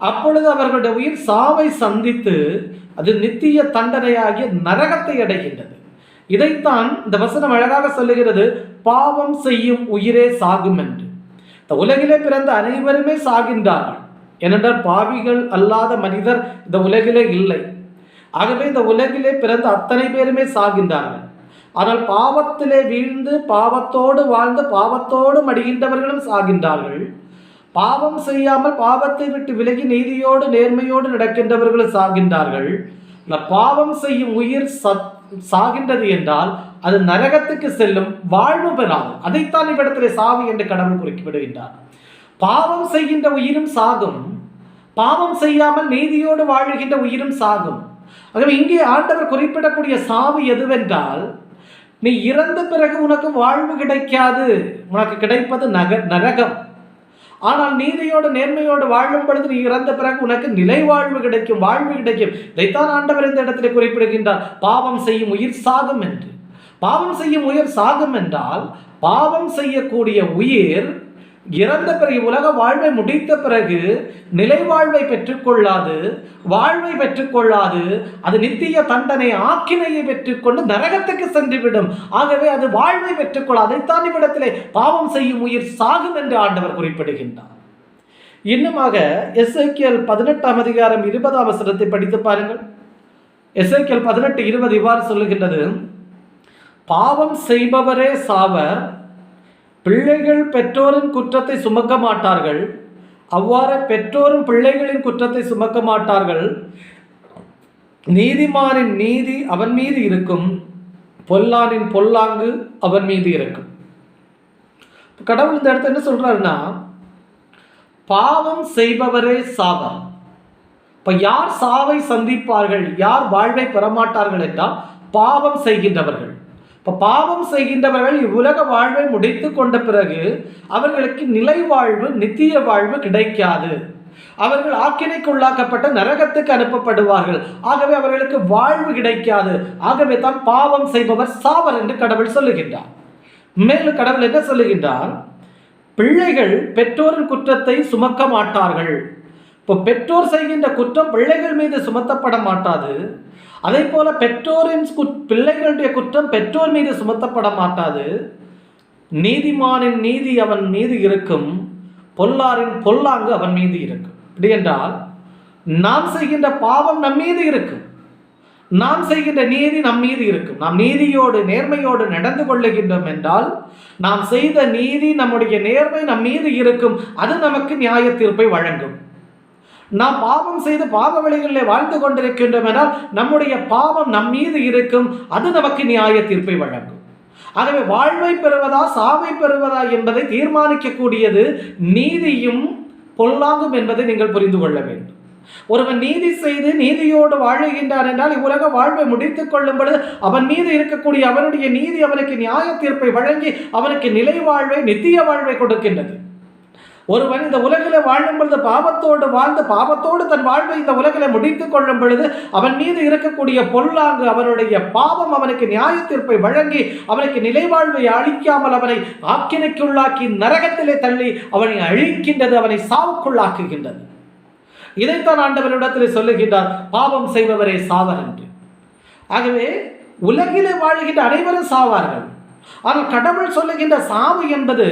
அப்பொழுது அவர்களுடைய உயிர் சாவை சந்தித்து அது நித்திய தண்டனையாகிய நரகத்தை அடைகின்றது. இதைத்தான் இந்த வசனம் அழகாக சொல்லுகிறது, பாவம் செய்யும் உயிரே சாகும் என்று. இந்த உலகிலே பிறந்த அனைவருமே சாகின்றார்கள். ஏனென்றால் பாவிகள் அல்லாத மனிதர் இந்த உலகிலே இல்லை. ஆகவே இந்த உலகிலே பிறந்த அத்தனை பேருமே சாகின்றார்கள். ஆனால் பாவத்திலே வீழ்ந்து பாவத்தோடு வாழ்ந்து பாவத்தோடு மடிகின்றவர்களும் சாகின்றார்கள். பாவம் செய்யாமல் பாவத்தை விட்டு விலகி நீதியோடு நேர்மையோடு நடக்கின்றவர்களும் சாகின்றார்கள். பாவம் செய்யும் உயிர் சாகின்றது என்றால் அது நரகத்துக்கு செல்லும், வாழ்வு பெறாது. அதைத்தான் இவ்விடத்திலே சாவு என்று கடவுள் குறிப்பிடுகின்றார். பாவம் செய்கின்ற உயிரும் சாகும், பாவம் செய்யாமல் நீதியோடு வாழுகின்ற உயிரும் சாகும். ஆகவே இங்கே ஆண்டவர் குறிப்பிடக்கூடிய சாவு எதுவென்றால், நீ இறந்த பிறகு உனக்கு வாழ்வு கிடைக்காது, உனக்கு கிடைப்பது நரகம். ஆனால் நீதியோடு நேர்மையோடு வாழும் பொழுது நீ இறந்த பிறகு உனக்கு நிலை வாழ்வு கிடைக்கும், வாழ்வு கிடைக்கும். இதைத்தான் ஆண்டவர் இந்த இடத்துல குறிப்பிடுகின்றார், பாவம் செய்யும் உயிர் சாகும் என்று. பாவம் செய்யும் உயிர் சாகும் என்றால் பாவம் செய்யக்கூடிய உயிர் இறந்த பிறகு உலக வாழ்வை முடித்த பிறகு நிலை வாழ்வை பெற்றுக்கொள்ளாது, வாழ்வை பெற்றுக்கொள்ளாது. அது நித்திய தண்டனை ஆக்கினையை பெற்றுக்கொண்டு நரகத்துக்கு சென்றுவிடும். ஆகவே அது வாழ்வை பெற்றுக்கொள்ளாது. அதைத்தான் இவ்விடத்திலே பாவம் செய்யும் உயிர் சாகும் என்று ஆண்டவர் குறிப்பிடுகின்றார். இன்னுமாக எசேக்கியேல் 18 அதிகாரம் 20 வசனத்தை படித்து பாருங்கள். எசேக்கியேல் 18:20 இவ்வாறு சொல்லுகின்றது, பாவம் செய்பவரே சாவர், பிள்ளைகள் பெற்றோரின் குற்றத்தை சுமக்க மாட்டார்கள், அவ்வாறு பெற்றோரும் பிள்ளைகளின் குற்றத்தை சுமக்க மாட்டார்கள். நீதிமானின் நீதி அவன் மீது இருக்கும், பொல்லானின் பொல்லாங்கு அவன் மீது இருக்கும். கடவுள் இந்த இடத்துல என்ன சொல்றாருன்னா, பாவம் செய்பவரே சாவர். இப்ப யார் சாவை சந்திப்பார்கள், யார் வாழ்வை பெறமாட்டார்கள் என்றால் பாவம் செய்கின்றவர்கள். இப்போ பாவம் செய்கின்றவர்கள் இவ்வுலக வாழ்வை முடித்து கொண்ட பிறகு அவர்களுக்கு நிலை வாழ்வு நித்திய வாழ்வு கிடைக்காது. அவர்கள் ஆக்கினைக்குள்ளாக்கப்பட்ட நரகத்துக்கு அனுப்பப்படுவார்கள். ஆகவே அவர்களுக்கு வாழ்வு கிடைக்காது. ஆகவே தான் பாவம் செய்பவர் சாவர் என்று கடவுள் சொல்லுகின்றார். மேலும் கடவுள் என்ன சொல்லுகின்றார், பிள்ளைகள் பெற்றோரின் குற்றத்தை சுமக்க மாட்டார்கள். இப்போ பெற்றோர் செய்கின்ற குற்றம் பிள்ளைகள் மீது சுமத்தப்பட மாட்டாது. அதே போல பெற்றோரின் பிள்ளைகளுடைய குற்றம் பெற்றோர் மீது சுமத்தப்பட மாட்டாது. நீதிமானின் நீதி அவன் மீது இருக்கும், பொல்லாரின் பொல்லாங்கு அவன் மீது இருக்கும். அப்படி என்றால் நாம் செய்கின்ற பாவம் நம் மீது இருக்கும், நாம் செய்கின்ற நீதி நம் மீது இருக்கும். நாம் நீதியோடு நேர்மையோடு நடந்து கொள்ளுகின்றோம் என்றால் நாம் செய்த நீதி நம்முடைய நேர்மை நம் மீது இருக்கும். அது நமக்கு நியாய தீர்ப்பை வழங்கும். நாம் பாவம் செய்து பாவ வழிகளில் வாழ்ந்து கொண்டிருக்கின்றோம் என்றால் நம்முடைய பாவம் நம் மீது இருக்கும், அது நமக்கு நியாய தீர்ப்பை வழங்கும். ஆகவே வாழ்வை பெறுவதா சாவை பெறுவதா என்பதை தீர்மானிக்கக்கூடியது நீதியும் பொல்லாங்கும் என்பதை நீங்கள் புரிந்து கொள்ள வேண்டும். ஒருவன் நீதி செய்து நீதியோடு வாழுகின்றான் என்றால் இவ்வுலக வாழ்வை முடித்துக் கொள்ளும் பொழுது அவன் மீது இருக்கக்கூடிய அவனுடைய நீதி அவனுக்கு நியாய தீர்ப்பை வழங்கி அவனுக்கு நிலை வாழ்வை நித்திய வாழ்வை கொடுக்கின்றது. ஒருவன் இந்த உலகில வாழும் பொழுது பாவத்தோடு வாழ்ந்து பாவத்தோடு தன் வாழ்வை இந்த உலகில முடித்துக் கொள்ளும் பொழுது அவன் மீது இருக்கக்கூடிய பொல்லாங்கு அவனுடைய பாவம் அவனுக்கு நியாய தீர்ப்பை வழங்கி அவனுக்கு நிலை வாழ்வை அழிக்காமல் அவனை ஆக்கினைக்குள்ளாக்கி நரகத்திலே தள்ளி அவனை அழிக்கின்றது, அவனை சாவுக்குள்ளாக்குகின்றது. இதைத்தான் ஆண்டவரிடத்தில் சொல்லுகின்றார், பாவம் செய்பவரே சாவர் என்று. ஆகவே உலகிலே வாழ்கின்ற அனைவரும் சாவார்கள். ஆனால் கடவுள் சொல்லுகின்ற சாவு என்பது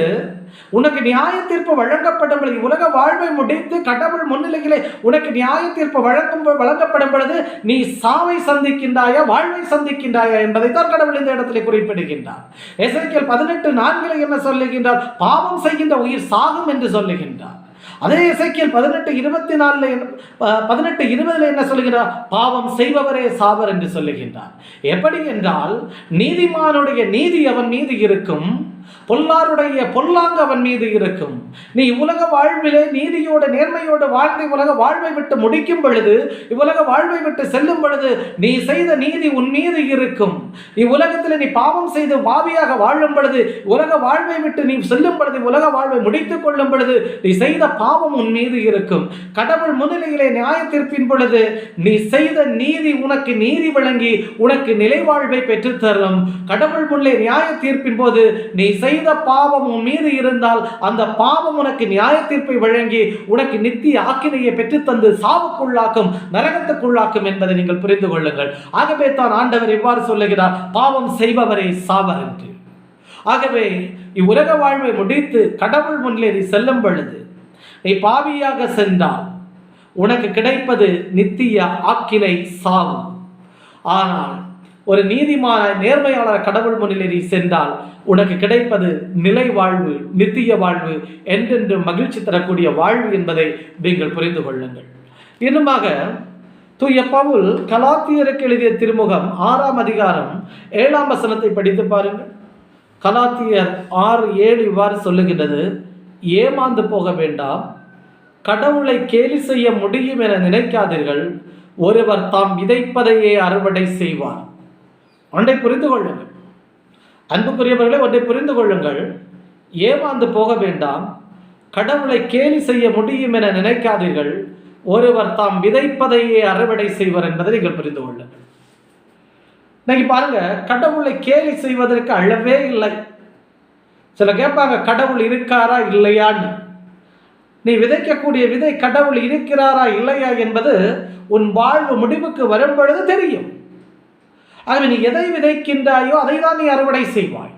உனக்கு நியாய தீர்ப்பு வழங்கப்படும் பொழுது, உலக வாழ்வை முடித்து கடவுள் முன்னிலையிலே உனக்கு நியாய தீர்ப்பு வழங்கப்படும் பொழுது நீ சாவை சந்திக்கின்றாயா வாழ்வை சந்திக்கின்றாயா என்பதைத்தான் கடவுள் இந்த இடத்திலே குறிப்பிடுகின்றார். எசேக்கியேல் 18:4 என்ன சொல்லுகின்றார், பாவம் செய்கின்ற உயிர் சாகும் என்று சொல்லுகின்றார். அதே எசேக்கியேல் 18:20 என்ன சொல்லுகிறார், பாவம் செய்பவரே சாவர் என்று சொல்லுகின்றார். எப்படி என்றால் நீதிமானுடைய நீதி அவன் மீது இருக்கும், பொல்லாருடைய பொல்லாங்கு அவன் மீது இருக்கும். நீ உலக வாழ்விலே நீதியோடு நேர்மையோடு வாழ்ந்து உலக வாழ்வை விட்டு முடிக்கும் பொழுது, இவ்வுலக வாழ்வை விட்டு செல்லும் பொழுது நீ செய்த நீதி உன் மீது இருக்கும். இவ்வுலகத்தில் நீ பாவம் செய்து பாவியாக வாழும் பொழுது, உலக வாழ்வை விட்டு நீ செல்லும் பொழுது, உலக வாழ்வை முடித்துக் கொள்ளும் பொழுது நீ செய்த பாவம் உன் மீது இருக்கும். கடவுள் முன்னிலையிலே நியாய தீர்ப்பின் பொழுது நீ செய்த நீதி உனக்கு நீதி வழங்கி உனக்கு நிலைவாழ்வை பெற்றுத்தரும். கடவுள் முன்னே நியாய தீர்ப்பின் போது நீ செய்த பாவம் உன் மீது இருந்தால் அந்த பாவம் உனக்கு நியாய தீர்ப்பை வழங்கி உனக்கு நித்திய ஆக்கினையை பெற்றுத்தந்து சாவுக்குள்ளாக்கும், நரகத்துக்குள்ளாக்கும் என்பதை நீங்கள் புரிந்து கொள்ளுங்கள். ஆகவே தான் ஆண்டவர் இவ்வாறு சொல்லுகிறார், பாவம் செய்பவரை சாவர் என்று. ஆகவே இவ்வுலக வாழ்வை முடித்து கடவுள் முன்னே நீ செல்லும் பொழுது நீ பாவியாக சென்றால் உனக்கு கிடைப்பது நித்திய ஆக்கினை, சாவு. ஆனால் ஒரு நீதிமான நேர்மையாளர் கடவுள் முன்னிலை நீ சென்றால் உனக்கு கிடைப்பது நிலை வாழ்வு, நித்திய வாழ்வு, என்றென்று மகிழ்ச்சி தரக்கூடிய வாழ்வு என்பதை நீங்கள் புரிந்து கொள்ளுங்கள். இன்னுமாக தூய பவுல் கலாத்தியருக்கு எழுதிய திருமுகம் 6ஆம் அதிகாரம் 7ஆம் வசனத்தை படித்து பாருங்கள். கலாத்தியர் 6:7 இவ்வாறு சொல்லுகின்றது, ஏமாந்து போக வேண்டாம், கடவுளை கேலி செய்ய முடியும் என நினைக்காதீர்கள், ஒருவர் தாம் விதைப்பதையே அறுவடை செய்வார். ஒன்றை புரிந்து கொள்ளுங்கள் அன்புக்குரியவர்களே, ஒன்றை புரிந்து கொள்ளுங்கள், ஏமாந்து போக வேண்டாம், கடவுளை கேலி செய்ய முடியும் என நினைக்காதீர்கள், ஒருவர் தாம் விதைப்பதையே அறுவடை செய்வார் என்பதை நீங்கள் புரிந்து கொள்ளுங்கள். இன்னைக்கு பாருங்க, கடவுளை கேலி செய்வதற்கு அளவே இல்லை. சில கேட்பாங்க, கடவுள் இருக்காரா இல்லையான்னு. நீ விதைக்கக்கூடிய விதை கடவுள் இருக்கிறாரா இல்லையா என்பது உன் வாழ்வு முடிவுக்கு வரும் பொழுது தெரியும். ஆகவே நீ எதை விதைக்கின்றாயோ அதை தான் நீ அறுவடை செய்வாய்.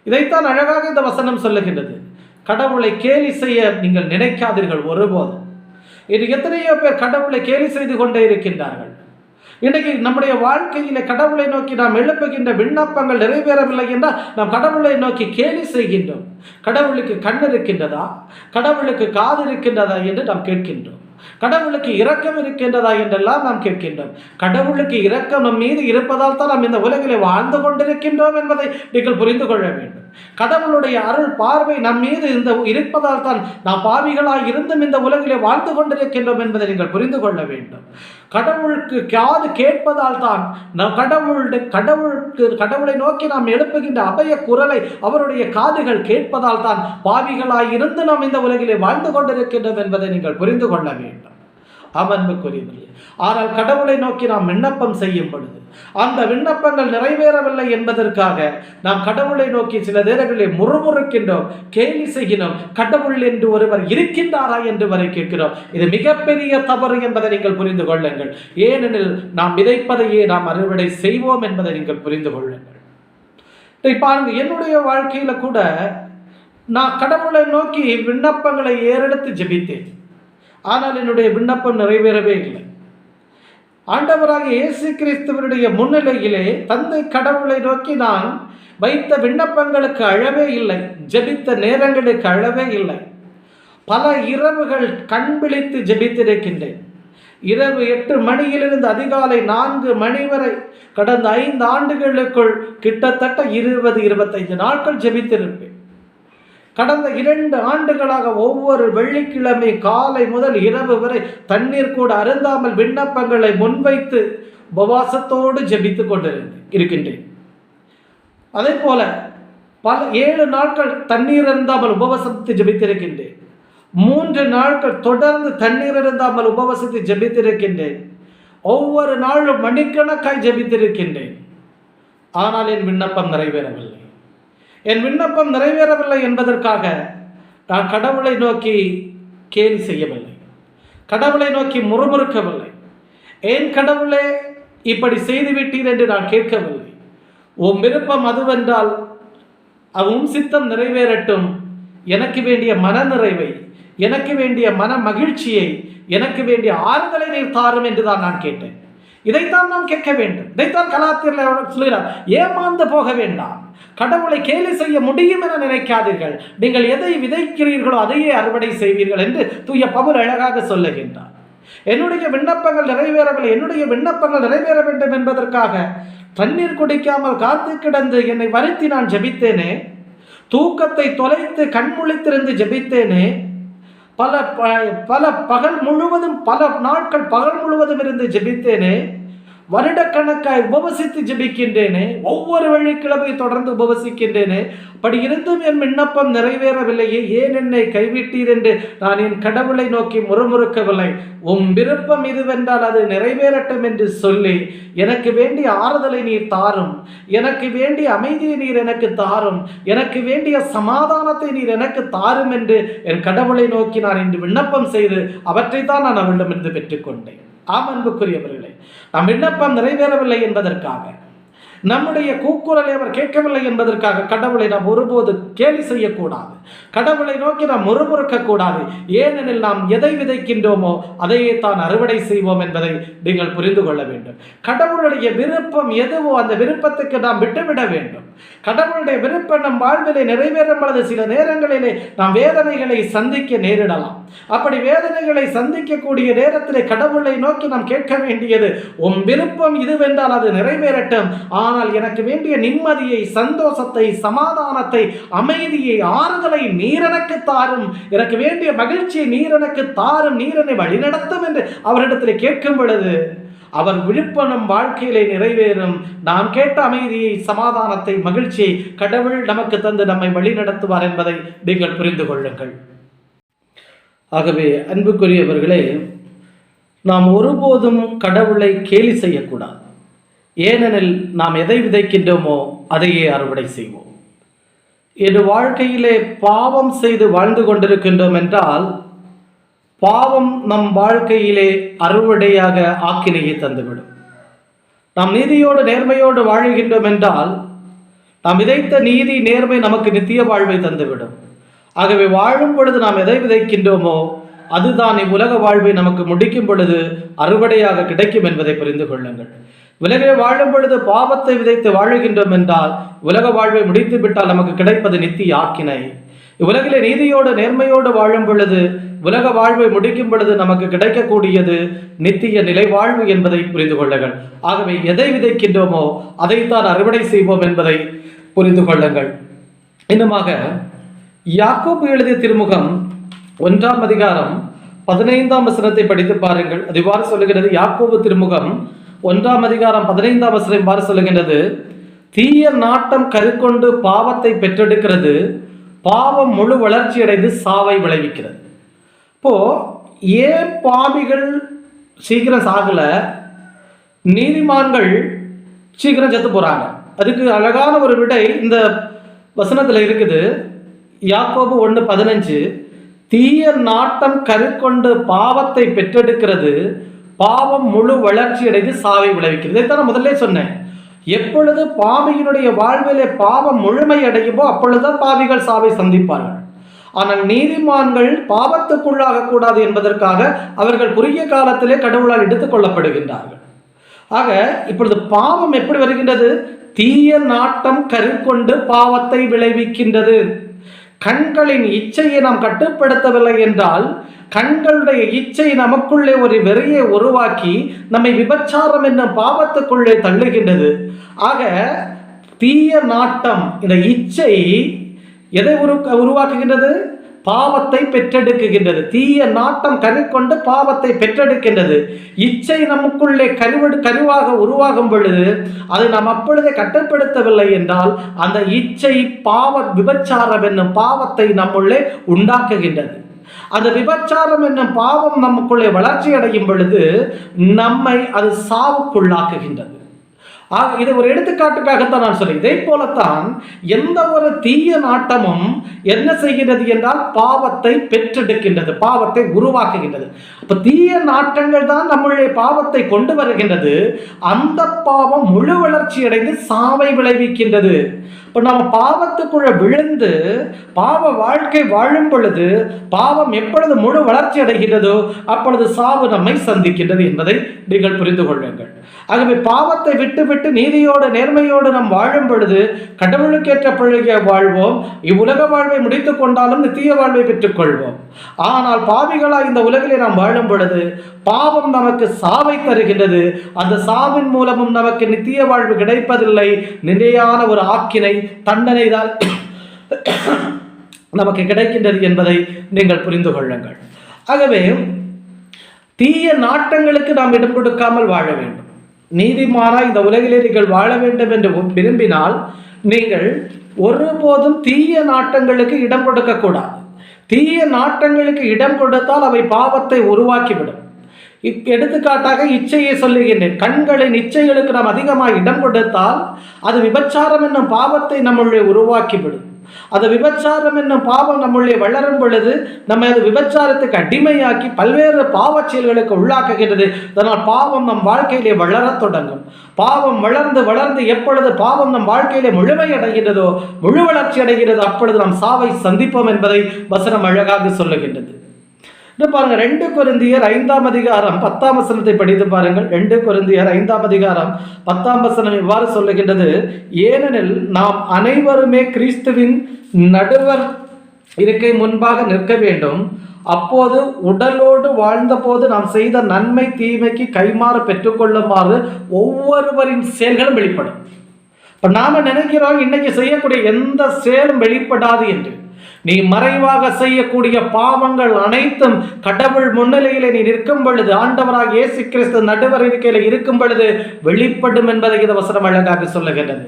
இதைத்தான் அழகாக இந்த வசனம் சொல்லுகின்றது. கடவுளை கேலி செய்ய நீங்கள் நினைக்காதீர்கள் ஒருபோதும். இது எத்தனையோ பேர் கடவுளை கேலி செய்து கொண்டே இருக்கின்றார்கள். இன்றைக்கு நம்முடைய வாழ்க்கையில கடவுளை நோக்கி நாம் எழுப்புகின்ற விண்ணப்பங்கள் நிறைவேறவில்லை என்றால் நாம் கடவுளை நோக்கி கேலி செய்கின்றோம். கடவுளுக்கு கண் இருக்கின்றதா, கடவுளுக்கு காது இருக்கின்றதா என்று நாம் கேட்கின்றோம். கடவுளுக்கு இரக்கம் இருக்கின்றதா என்றெல்லாம் நாம் கேட்கின்றோம். கடவுளுக்கு இரக்கம் நம் மீது இருப்பதால் தான் நாம் இந்த உலகிலே வாழ்ந்து கொண்டிருக்கின்றோம் என்பதை நீங்கள் புரிந்து கொள்ள வேண்டும். கடவுளுடைய அருள் பார்வை நம் மீது இருப்பதால் தான் நாம் பாவிகளாய் இருந்தும் இந்த உலகிலே வாழ்ந்து கொண்டிருக்கின்றோம் என்பதை நீங்கள் புரிந்து கொள்ள வேண்டும். கடவுளுக்கு காது கேட்பதால் தான் நாம் கடவுளை நோக்கி நாம் எழுப்புகின்ற அபய குரலை அவருடைய காதுகள் கேட்பதால் தான் பாவிகளாய் இருந்து நாம் இந்த உலகிலே வாழ்ந்து கொண்டிருக்கின்றோம் என்பதை நீங்கள் புரிந்து கொள்ள வேண்டும். அன்புக்குரியவர்களே, ஆனால் கடவுளை நோக்கி நாம் விண்ணப்பம் செய்யும் பொழுது அந்த விண்ணப்பங்கள் நிறைவேறவில்லை என்பதற்காக நாம் கடவுளை நோக்கி சில நேரங்களில் முறுமுறுக்கின்றோம், கேலி செய்கிறோம். கடவுள் என்று ஒருவர் இருக்கின்றாரா என்று வரை கேட்கிறோம். இது மிகப்பெரிய தவறு என்பதை நீங்கள் புரிந்து கொள்ளுங்கள். ஏனெனில் நாம் விதைப்பதையே நாம் அறுவடை செய்வோம் என்பதை நீங்கள் புரிந்து கொள்ளுங்கள். பாருங்க, என்னுடைய வாழ்க்கையில கூட நான் கடவுளை நோக்கி விண்ணப்பங்களை ஏறெடுத்து ஜெபித்தேன். ஆனால் என்னுடைய விண்ணப்பம் நிறைவேறவே இல்லை. ஆண்டவராக இயேசு கிறிஸ்துவனுடைய முன்னிலையிலே தந்தை கடவுளை நோக்கி நான் வைத்த விண்ணப்பங்களுக்கு அழவே இல்லை, ஜெபித்த நேரங்களுக்கு அழவே இல்லை. பல இரவுகள் கண் விழித்து ஜெபித்திருக்கின்றேன். இரவு 8 மணியிலிருந்து அதிகாலை 4 மணி வரை கடந்த 5 ஆண்டுகளுக்குள் கிட்டத்தட்ட 20-25 நாட்கள் ஜெபித்திருப்பேன். கடந்த 2 ஆண்டுகளாக ஒவ்வொரு வெள்ளிக்கிழமை காலை முதல் இரவு வரை தண்ணீர் கூட அருந்தாமல் விண்ணப்பங்களை முன்வைத்து உபவாசத்தோடு ஜெபித்து கொண்டிருக்கின்றேன். அதே போல 7 நாட்கள் தண்ணீர் அருந்தாமல் உபவாசத்தை ஜெபித்திருக்கின்றேன். 3 நாட்கள் தொடர்ந்து தண்ணீர் அருந்தாமல் உபவாசத்தை ஜெபித்திருக்கின்றேன். ஒவ்வொரு நாளும் மணிக்கணக்காய் ஜெபித்திருக்கின்றேன். ஆனால் என் விண்ணப்பம் நிறைவேறவில்லை. என் விண்ணப்பம் நிறைவேறவில்லை என்பதற்காக நான் கடவுளை நோக்கி கேலி செய்யவில்லை, கடவுளை நோக்கி முறுமுறுக்கவில்லை. ஏன் கடவுளே இப்படி செய்துவிட்டீர் என்று நான் கேட்கவில்லை. உன் விருப்பம் அதுவென்றால் உன் சித்தம் நிறைவேறட்டும், எனக்கு வேண்டிய மன நிறைவை, எனக்கு வேண்டிய மன மகிழ்ச்சியை, எனக்கு வேண்டிய ஆறுதலை நீர் தாரும் என்று தான் நான் கேட்டேன். இதைத்தான் நாம் கேட்க வேண்டும். இதைத்தான் கலாத்தியர் சொல்கிறார், ஏமாந்து போக வேண்டாம், கடவுளை கேலி செய்ய முடியும் என நினைக்காதீர்கள், நீங்கள் எதை விதைக்கிறீர்களோ அதையே அறுவடை செய்வீர்கள் என்று தூய பவுல் அழகாக சொல்லுகின்றார். என்னுடைய விண்ணப்பங்கள் நிறைவேறவில்லை, என்னுடைய விண்ணப்பங்கள் நிறைவேற வேண்டும் என்பதற்காக தண்ணீர் குடிக்காமல் காத்து கிடந்து என்னை வருத்தி நான் ஜெபித்தேனே. தூக்கத்தை தொலைத்து கண்முழித்திருந்து ஜெபித்தேனே, பல பல பகல் முழுவதும், பல நாட்கள் பகல் முழுவதும் இருந்து ஜெபித்தேனே, வருடக்கணக்காய் உபவசித்து ஜெபிக்கின்றேனே, ஒவ்வொரு வெள்ளிக்கிழமை தொடர்ந்து உபவசிக்கின்றேனே, அப்படி இருந்தும் என் விண்ணப்பம் நிறைவேறவில்லையே, ஏன் என்னை கைவிட்டீர் என்று நான் என் கடவுளை நோக்கி முறுமுறுக்கவில்லை. உம் விருப்பம் இதுவென்றால் அது நிறைவேறட்டும் என்று சொல்லி எனக்கு வேண்டிய ஆறுதலை நீர் தாரும், எனக்கு வேண்டிய அமைதியை நீர் எனக்கு தாரும், எனக்கு வேண்டிய சமாதானத்தை நீர் எனக்கு தாரும் என்று என் கடவுளை நோக்கி நான் இன்று விண்ணப்பம் செய்து அவற்றை தான் நான் அவளிடமிருந்து பெற்றுக்கொண்டேன். ஆம் அன்புக்குரியவர்களே, நம் விண்ணப்பம் நிறைவேறவில்லை என்பதற்காக, நம்முடைய கூக்குரலை அவர் கேட்கவில்லை என்பதற்காக கடவுளை நாம் ஒருபோது கேலி செய்யக்கூடாது, கடவுளை நோக்கி நாம் முறுமுறுக்க கூடாது. ஏனெனில் நாம் எதை விதைக்கின்றோமோ அதையே தான் அறுவடை செய்வோம் என்பதை நீங்கள் புரிந்து கொள்ள வேண்டும். கடவுளுடைய விருப்பம் எதுவோ அந்த விருப்பத்துக்கு நாம் விட்டுவிட வேண்டும். கடவுளுடைய விருப்பம் நம் வாழ்விலே நிறைவேறும் பொழுது சில நேரங்களிலே நாம் வேதனைகளை சந்திக்க நேரிடலாம். அப்படி வேதனைகளை சந்திக்கக்கூடிய நேரத்திலே கடவுளை நோக்கி நாம் கேட்க வேண்டியது, உம் விருப்பம் இதுவென்றால் அது நிறைவேறட்டும், ஆனால் எனக்கு வேண்டிய நிம்மதியை, சந்தோஷத்தை, சமாதானத்தை, அமைதியை, ஆறுதலை நீர் எனக்கு தாரும், எனக்கு வேண்டிய மகிழ்ச்சியை நீர் எனக்கு தாரும், நீர் என்னை வழிநடத்தும் என்று அவரிடத்தில் கேட்கும் பொழுது அவர் விழுப்பம் வாழ்க்கையிலே நிறைவேறும். நாம் கேட்ட அமைதியை, சமாதானத்தை, மகிழ்ச்சியை கடவுள் நமக்கு தந்து நம்மை வழி நடத்துவார் என்பதை நீங்கள் புரிந்து கொள்ளுங்கள். ஆகவே அன்புக்குரியவர்களே, நாம் ஒருபோதும் கடவுளை கேலி செய்யக்கூடாது. ஏனெனில் நாம் எதை விதைக்கின்றோமோ அதையே அறுவடை செய்வோம். என் வாழ்க்கையிலே பாவம் செய்து வாழ்ந்து கொண்டிருக்கின்றோம் என்றால் பாவம் நம் வாழ்க்கையிலே அறுவடையாக ஆக்கினையை தந்துவிடும். நாம் நீதியோடு நேர்மையோடு வாழ்கின்றோம் என்றால் நாம் விதைத்த நீதி நேர்மை நமக்கு நித்திய வாழ்வை தந்துவிடும். ஆகவே வாழும் பொழுது நாம் எதை விதைக்கின்றோமோ அதுதான் இவ்வுலக வாழ்வை நமக்கு முடிக்கும் பொழுது அறுவடையாக கிடைக்கும் என்பதை புரிந்து கொள்ளுங்கள். உலகை வாழும் பொழுது பாவத்தை விதைத்து வாழுகின்றோம் என்றால் உலக வாழ்வை முடித்து விட்டால் நமக்கு கிடைப்பது நித்திய ஆக்கினை. இவ்வுலகிலே நீதியோடு நேர்மையோடு வாழும் பொழுது உலக வாழ்வை முடிக்கும் பொழுது நமக்கு கிடைக்கக்கூடியது நித்திய நிலை வாழ்வு என்பதை புரிந்து கொள்ளுங்கள். ஆகவே எதை விதைக்கின்றோமோ அதைத்தான் அறுவடை செய்வோம் என்பதை புரிந்து கொள்ளுங்கள். இன்னுமாக யாக்கோபு எழுதிய திருமுகம் 1ஆம் அதிகாரம் 15ஆம் வசனத்தை படித்து பாருங்கள். அது இவ்வாறு சொல்லுகிறது. யாக்கோபு திருமுகம் 1ஆம் அதிகாரம் 15ஆம் வசனம் இவ்வாறு சொல்லுகின்றது, தீய நாட்டம் கருக்கொண்டு பாவத்தை பெற்றெடுக்கிறது, பாவம் முழு வளர்ச்சி அடைந்து சாவை விளைவிக்கிறது. இப்போ ஏன் பாவிகள் சீக்கிரம் சாகல, நீதிமான்கள் சீக்கிரம் செத்து போறாங்க? அதுக்கு அழகான ஒரு விடை இந்த வசனத்தில் இருக்குது. யாக்கோபு 1:15, தீய நாட்டம் கருக்கொண்டு பாவத்தை பெற்றெடுக்கிறது, பாவம் முழு வளர்ச்சி அடைந்து சாவை விளைவிக்கிறது. இதைத்தான் நான் முதல்ல சொன்னேன். எப்பொழுது பாவியினுடைய வாழ்விலே பாவம் முழுமை அடையுமோ அப்பொழுதுதான் பாவிகள் சாவை சந்திப்பார்கள். ஆனால் நீதிமான்கள் பாவத்துக்குள்ளாக கூடாது என்பதற்காக அவர்கள் குறுகிய காலத்திலே கடவுளால் எடுத்துக் கொள்ளப்படுகின்றார்கள். ஆக இப்பொழுது பாவம் எப்படி வருகின்றது? தீய நாட்டம் கருக்கொண்டு பாவத்தை விளைவிக்கின்றது. கண்களின் இச்சையை நாம் கட்டுப்படுத்தவில்லை என்றால் கண்களுடைய இச்சை நமக்குள்ளே ஒரு வெறியை உருவாக்கி நம்மை விபச்சாரம் என்னும் பாவத்துக்குள்ளே தள்ளுகின்றது. ஆக தீய நாட்டம், இந்த இச்சை எதை உருவாக்குகின்றது? பாவத்தை பெற்றெடுக்குகின்றது. தீய நாட்டம் கருக்கொண்டு பாவத்தை பெற்றெடுக்கின்றது. இச்சை நமக்குள்ளே கருவாக உருவாகும் பொழுது அதை நாம் அப்பொழுதே கட்டுப்படுத்தவில்லை என்றால் அந்த இச்சை விபச்சாரம் என்னும் பாவத்தை நம்முள்ளே உண்டாக்குகின்றது. அந்த விபச்சாரம் என்னும் பாவம் நமக்குள்ளே வளர்ச்சி அடையும் பொழுது நம்மை அது சாவுக்குள்ளாக்குகின்றது. இது ஒரு எடுத்துக்காட்டுக்காகத்தான் நான் சொல்றேன். இதே போலத்தான் எந்த ஒரு தீய நாட்டமும் என்ன செய்கிறது என்றால் பாவத்தை பெற்றெடுக்கின்றது, பாவத்தை உருவாக்குகின்றது. அப்ப தீய நாட்டங்கள் தான் நம்முடைய பாவத்தை கொண்டு வருகின்றது. அந்த பாவம் முழு வளர்ச்சி அடைந்து சாவை விளைவிக்கின்றது. இப்ப நம்ம பாவத்துக்குள்ள விழுந்து பாவ வாழ்க்கை வாழும் பொழுது பாவம் எப்பொழுது முழு வளர்ச்சி அடைகின்றதோ அப்பொழுது சாவு நம்மை சந்திக்கின்றது என்பதை நீங்கள் புரிந்து கொள்ளுங்கள். ஆகவே பாவத்தை விட்டு நீதியோடு நேர்மையோடு நாம் வாழும் பொழுது கடவுளுக்கேற்ற பிள்ளையை வாழ்வோம். இவ்வுலக வாழ்வை முடித்துக் கொண்டாலும் நித்திய வாழ்வை பெற்றுக் கொள்வோம். ஆனால் பாவிகளாய் இந்த உலகிலே நாம் வாழும் பொழுது பாவம் நமக்கு சாவை தருகின்றது. அந்த சாவின் மூலமும் நமக்கு நித்திய வாழ்வு கிடைப்பதில்லை. நிலையான ஒரு ஆக்கினை, தண்டனை தான் நமக்கு கிடைக்கின்றது என்பதை நீங்கள் புரிந்து கொள்ளுங்கள். ஆகவே தீய நாட்டங்களுக்கு நாம் இடம் கொடுக்காமல் வாழ வேண்டும். நீதிமானாய் இந்த உலகிலே நீங்கள் வாழ வேண்டும் என்று விரும்பினால் நீங்கள் ஒருபோதும் தீய நாட்டங்களுக்கு இடம் கொடுக்கக்கூடாது. தீய நாட்டங்களுக்கு இடம் கொடுத்தால் அவை பாவத்தை உருவாக்கிவிடும். எடுத்துக்காட்டாக இச்சையை சொல்லுகின்றேன். கண்களின் இச்சைகளுக்கு நாம் அதிகமாக இடம் கொடுத்தால் அது விபச்சாரம் என்னும் பாவத்தை நம்முள்ளே உருவாக்கிவிடும். அது விபச்சாரம் என்னும் பாவம் நம்முள்ளே வளரும் பொழுது நம்ம அது விபச்சாரத்துக்கு அடிமையாக்கி பல்வேறு பாவச் செயல்களுக்கு உள்ளாக்குகிறது. அதனால் பாவம் நம் வாழ்க்கையிலே வளரத் தொடங்கும். பாவம் வளர்ந்து வளர்ந்து எப்பொழுது பாவம் நம் வாழ்க்கையிலே முழுமை அடைகிறதோ, முழு வளர்ச்சி அடைகிறதோ, அப்பொழுது நாம் சாவை சந்திப்போம் என்பதை வசனம் அழகாக சொல்லுகின்றது. பாருங்க, 2 கொரிந்தியர் 5ஆம் அதிகாரம் 10ஆம் வசனத்தை படித்து பாருங்கள். 2 கொரிந்தியர் 5ஆம் அதிகாரம் 10ஆம் வசனம் இவ்வாறு சொல்லுகின்றது: ஏனெனில் நாம் அனைவருமே கிறிஸ்துவின் நடுவர் இருக்கை முன்பாக நிற்க வேண்டும். அப்போது உடலோடு வாழ்ந்தபோது நாம் செய்த நன்மை தீமைக்கு கைமாறு பெற்றுக்கொள்ளுமாறு ஒவ்வொருவரின் செயல்களும் வெளிப்படும். இப்போ நாம நினைக்கிறோம் இன்னைக்கு செய்யக்கூடிய எந்த செயலும் வெளிப்படாது என்று. நீ மறைவாக செய்யக்கூடிய பாவங்கள் அனைத்தும் கடவுள் முன்னிலையிலே நீ நிற்கும் பொழுது, ஆண்டவராக இயேசு கிறிஸ்து நடுவர் இருக்கையில இருக்கும் பொழுது வெளிப்படும் என்பதை இந்த வசனம் அழகாக சொல்லுகின்றது.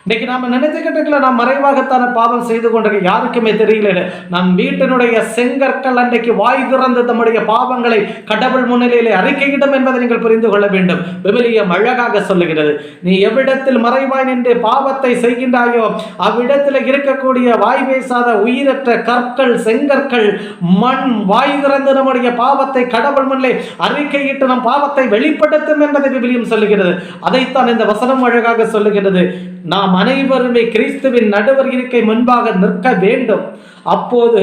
இன்னைக்கு நாம நினைச்சுக்கிட்டு நாம் மறைவாகத்தான பாவம் செய்து கொண்டிருக்க யாருக்குமே தெரியல. நம் வீட்டினுடைய செங்கற்கள் அன்றைக்கு வாய் திறந்து நம்முடைய பாவங்களை கடவுள் முன்னிலையிலே அறிக்கையிடும் என்பதை நீங்கள் புரிந்து கொள்ள வேண்டும். விவிலியம் அழகாக சொல்லுகிறது, நீ எவ்விடத்தில் மறைவாய் நின்று பாவத்தை செய்கின்றாயோ அவ்விடத்தில் இருக்கக்கூடிய வாய் பேசாத உயிரற்ற கற்கள், செங்கற்கள், மண் வாய் திறந்து நம்முடைய பாவத்தை கடவுள் முன்னிலை அறிக்கையிட்டு நம் பாவத்தை வெளிப்படுத்தும் என்பதை விவிலியம் சொல்லுகிறது. அதைத்தான் இந்த வசனம் அழகாக சொல்லுகிறது. நாம் அனைவருமே கிறிஸ்துவின் நடுவர் இருக்கை முன்பாக நிற்க வேண்டும். அப்போது